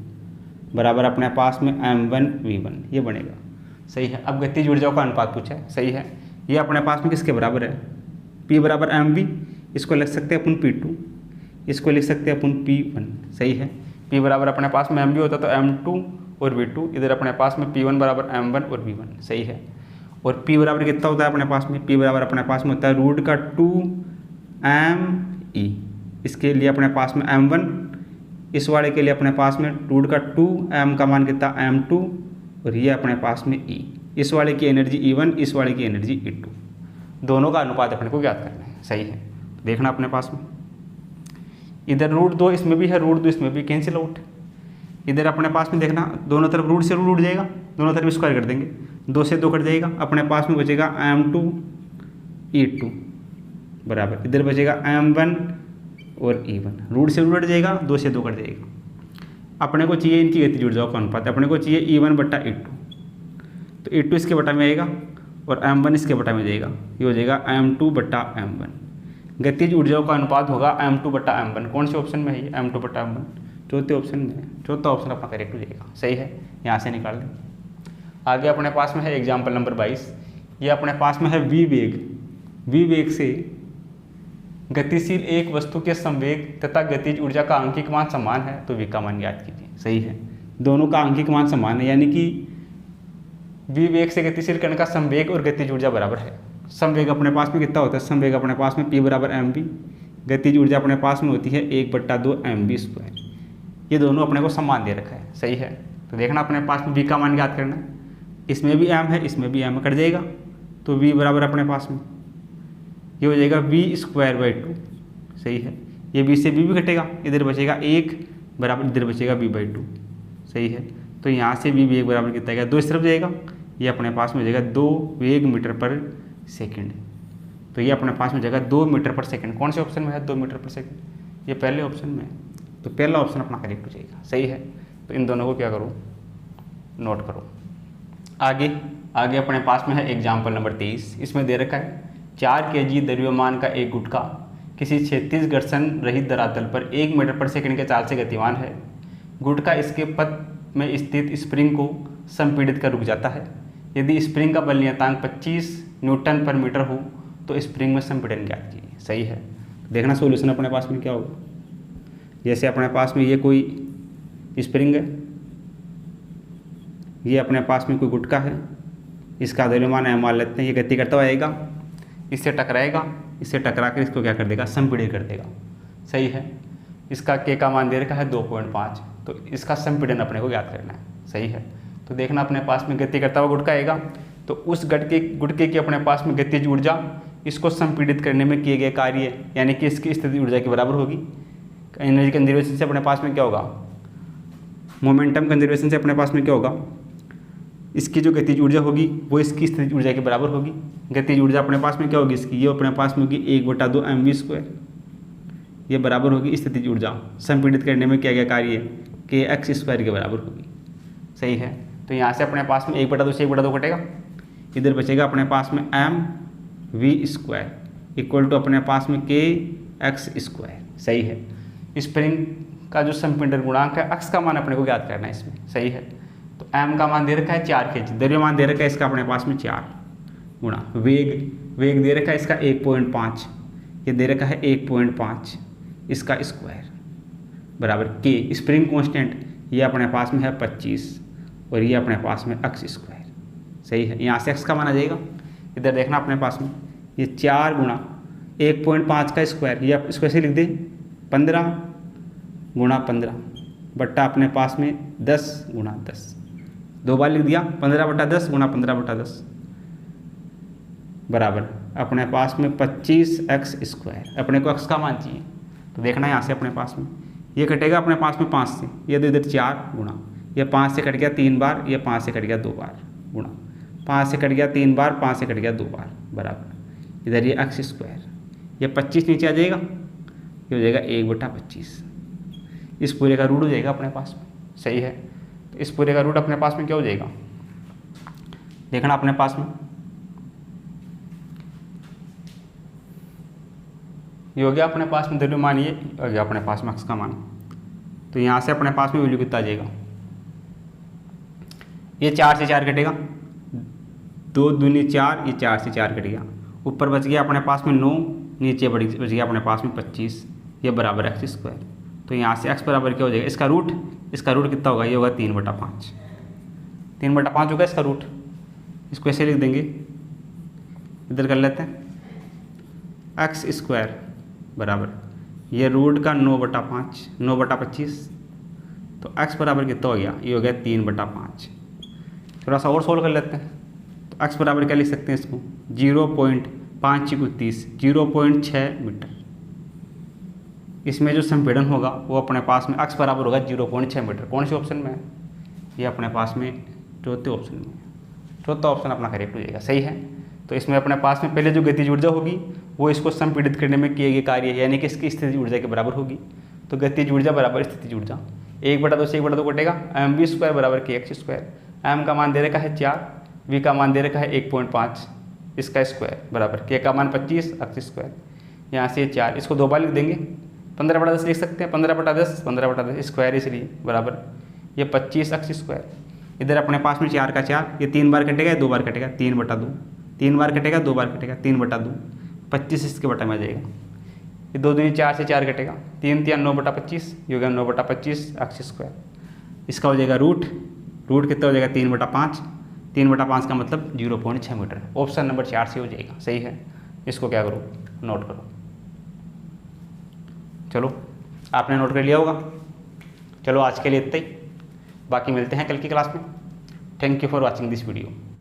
बराबर अपने पास में m1 v1, ये बनेगा। सही है। अब गतिज ऊर्जाओं का अनुपात पूछा है। सही है। ये अपने पास में किसके बराबर है, p बराबर mv, इसको लिख सकते हैं अपन p2, इसको लिख सकते हैं अपन p1। सही है। p बराबर अपने पास में mv होता तो m2 और v2, इधर अपने पास में p1 बराबर m1 और v1। सही है। और p बराबर कितना होता है अपने पास में, p बराबर अपने पास में होता है √2me। इसके लिए अपने पास में m1, इस वाले के लिए अपने पास में √2m का मान कितना m2, और ये अपने पास में e। इस वाले की एनर्जी E1, इस वाले की एनर्जी E2। दोनों का अनुपात अपने को ज्ञात करना है। सही है। देखना अपने पास में इधर √2 इसमें भी है, √2 इसमें भी, कैंसिल आउट। इधर अपने पास में देखना दोनों तरफ रूट से रूट उठ जाएगा, दोनों तरफ स्क्वायर कर देंगे, 2 से 2 कट जाएगा। अपने पास में बचेगा m2 E2 बराबर, इधर बचेगा m1 और E1। रूट से रूट कट जाएगा, 2 से 2 कट जाएगा। अपने को चाहिए इनकी गतिज ऊर्जाओं का अनुपात, अपने को चाहिए E1 बट्टा E2। तो E2 इसके बटा में आएगा और m1 इसके बटा में जाएगा, ये हो जाएगा m2 बट्टा m1। गतिज ऊर्जाओं का अनुपात होगा m2 बट्टा m1। कौन से ऑप्शन में है ये, m2 बट्टा m1? चौथे ऑप्शन में है। चौथा ऑप्शन अपना करेक्ट हो जाएगा। सही है। यहाँ से निकाल दें। आगे अपने पास में है एग्जाम्पल नंबर 22। ये अपने पास में है v वेग से गतिशील एक वस्तु के संवेग तथा गतिज ऊर्जा का आंकिक मान समान है तो v का मान ज्ञात कीजिए। सही है। दोनों का आंकिक मान समान है, यानी कि v वेग से गतिशील कण का संवेग और गतिज ऊर्जा बराबर है। संवेग अपने पास में कितना होता है, संवेग अपने पास में p बराबर mv, गतिज ऊर्जा अपने पास में होती है 1/2 mv²। ये दोनों अपने को समान दे रखा है। सही है। तो देखना अपने पास में v का मान ज्ञात करना है। इसमें भी m है, इसमें भी m कट जाएगा, तो v बराबर अपने पास में ये हो जाएगा v²/2। सही है। ये v से v भी कटेगा, इधर बचेगा 1 बराबर, इधर बचेगा v/2। सही है। तो यहाँ से v वेग बराबर कितना आएगा, 2 इस तरफ जाएगा, ये अपने पास में हो जाएगा 2 वेग मीटर पर सेकेंड। तो ये अपने पास में हो जाएगा 2 मीटर पर सेकेंड। कौन से ऑप्शन में है 2 मीटर पर सेकेंड, ये पहले ऑप्शन में है, तो पहला ऑप्शन अपना करेक्ट हो जाएगा। सही है। तो इन दोनों को क्या करो, नोट करो। आगे अपने पास में है एग्जाम्पल नंबर 23। इसमें दे रखा है 4 kg द्रव्यमान का एक गुटका किसी क्षैतिज घर्षण रहित धरातल पर 1 मीटर पर सेकंड के चाल से गतिमान है। गुटका इसके पथ में स्थित स्प्रिंग को संपीड़ित कर रुक जाता है। यदि स्प्रिंग का बल नियतांक 25 न्यूटन पर मीटर हो तो स्प्रिंग में संपीड़न ज्ञात कीजिए। सही है। देखना सोल्यूशन अपने पास में क्या होगा। जैसे अपने पास में ये कोई स्प्रिंग है, ये अपने पास में कोई गुटका है, इसका द्रव्यमान m मान लेते हैं। ये गति करता हुआ आएगा, इससे टकराएगा, इससे टकरा कर इसको क्या कर देगा, संपीड़ित कर देगा। सही है। इसका k का मान दे रखा है 2.5, तो इसका संपीड़न अपने को ज्ञात करना है। सही है। तो देखना अपने पास में गति करता हुआ गुटका आएगा, तो उस गुटके की अपने पास में गतिज ऊर्जा इसको संपीड़ित करने में किए गए कार्य यानी कि इसकी स्थितिज ऊर्जा के बराबर होगी। एनर्जी कंजर्वेशन से अपने पास में क्या होगा, मोमेंटम कंजर्वेशन से अपने पास में क्या होगा, इसकी जो गतिज ऊर्जा होगी वो इसकी स्थितिज ऊर्जा के बराबर होगी। गतिज ऊर्जा अपने पास में क्या होगी इसकी, ये अपने पास में होगी 1/2 mv²। ये बराबर होगी स्थितिज ऊर्जा संपीड़ित करने में किया गया कार्य kx² के बराबर होगी। सही है। तो यहाँ से अपने पास में 1/2 से 1/2 कटेगा, इधर बचेगा अपने पास में mv² इक्वल टू अपने पास में kx²। सही है। स्प्रिंग का जो संपीड़न गुणांक है, अक्स का मान अपने को ज्ञात करना है इसमें। सही है। तो m का मान दे रखा है 4 kg, द्रव्यमान दे रखा है इसका अपने पास में 4 गुणा वेग दे रखा है इसका 1.5, ये दे रखा है 1.5, इसका स्क्वायर बराबर k। स्प्रिंग कांस्टेंट ये अपने पास में है 25 और ये अपने पास में x²। सही है। यहाँ से x का मान आ जाएगा, इधर देखना अपने पास में ये 4 गुणा 1.5 का स्क्वायर, ये आप इसको ऐसे लिख दे 15 गुणा 15 बट्टा अपने पास में 10 गुणा 10, 2 बार लिख दिया 15/10 गुणा 15/10 बराबर अपने पास में 25x², अपने को x का मान चाहिए तो देखना है यहाँ से अपने पास में ये कटेगा अपने पास में 5 से, ये इधर 4 गुणा, ये 5 से कट गया 3 बार, ये 5 से कट गया 2 बार गुणा, 5 से कट गया 3 बार, 5 से कट गया 2 बार बराबर इधर ये x², ये 25 नीचे आ जाएगा, ये हो जाएगा 1/25, इस पूरे का रूट हो जाएगा अपने पास में। सही है, तो इस पूरे का रूट अपने पास में क्या हो जाएगा, देखना अपने पास में ये हो गया अपने पास में वैल्यू मान, ये हो गया अपने पास में x का मान। तो यहाँ से अपने पास में वैल्यू कितना आ जाएगा, ये 4 से 4 कटेगा, 2 दूनी 4, ये 4 से 4 कट गया, ऊपर बच गया अपने पास में 9, नीचे बच गया अपने पास में 25, ये बराबर x²। तो यहाँ से x बराबर क्या हो जाएगा, इसका रूट कितना होगा, ये होगा 3/5, 3/5 होगा इसका रूट। इसको ऐसे लिख देंगे, इधर कर लेते हैं x² बराबर ये रूट का 9/5, 9/25, तो x बराबर कितना हो गया, ये हो गया 3/5। थोड़ा सा और सोल्व कर लेते हैं, तो x बराबर क्या लिख सकते हैं इसको, 0.5×30, 0.6 मीटर। इसमें जो संपीड़न होगा वो अपने पास में x बराबर होगा 0.6 मीटर। कौन से ऑप्शन में है, ये अपने पास में चौथे ऑप्शन में है, चौथा ऑप्शन अपना करेक्ट हो जाएगा। सही है, तो इसमें अपने पास में पहले जो गतिज ऊर्जा होगी वो इसको संपीड़ित करने में किए गए कार्य यानी कि इसकी स्थितिज ऊर्जा के बराबर होगी। तो गतिज ऊर्जा बराबर स्थितिज ऊर्जा 1/2 से 1/2 कटेगा, mv² बराबर kx²। m का मान दे रखा है 4, v का मान दे रखा है 1.5, इसका स्क्वायर बराबर k का मान 25, x²। यहाँ से 4, इसको 2 बार लिख देंगे, 15/10 लिख सकते हैं, 15/10, 15/10 स्क्वायर इसलिए बराबर ये 25 x²। इधर अपने पास में 4 का 4, ये 3 बार कटेगा, 2 बार कटेगा, 3/2, 3 बार कटेगा, 2 बार कटेगा, 3/2, 25 इसके बटा में आ जाएगा। ये 2 दूनी 4 से 4 कटेगा, 3 3 9/25, ये हो गया 9/25 x²। इसका हो जाएगा रूट कितना हो जाएगा 3/5, 3/5 का मतलब 0.6 मीटर। ऑप्शन नंबर 4 से हो जाएगा। सही है, इसको क्या करो, नोट करो। चलो आपने नोट कर लिया होगा। चलो आज के लिए इतना ही, बाकी मिलते हैं कल की क्लास में। Thank you for watching this video.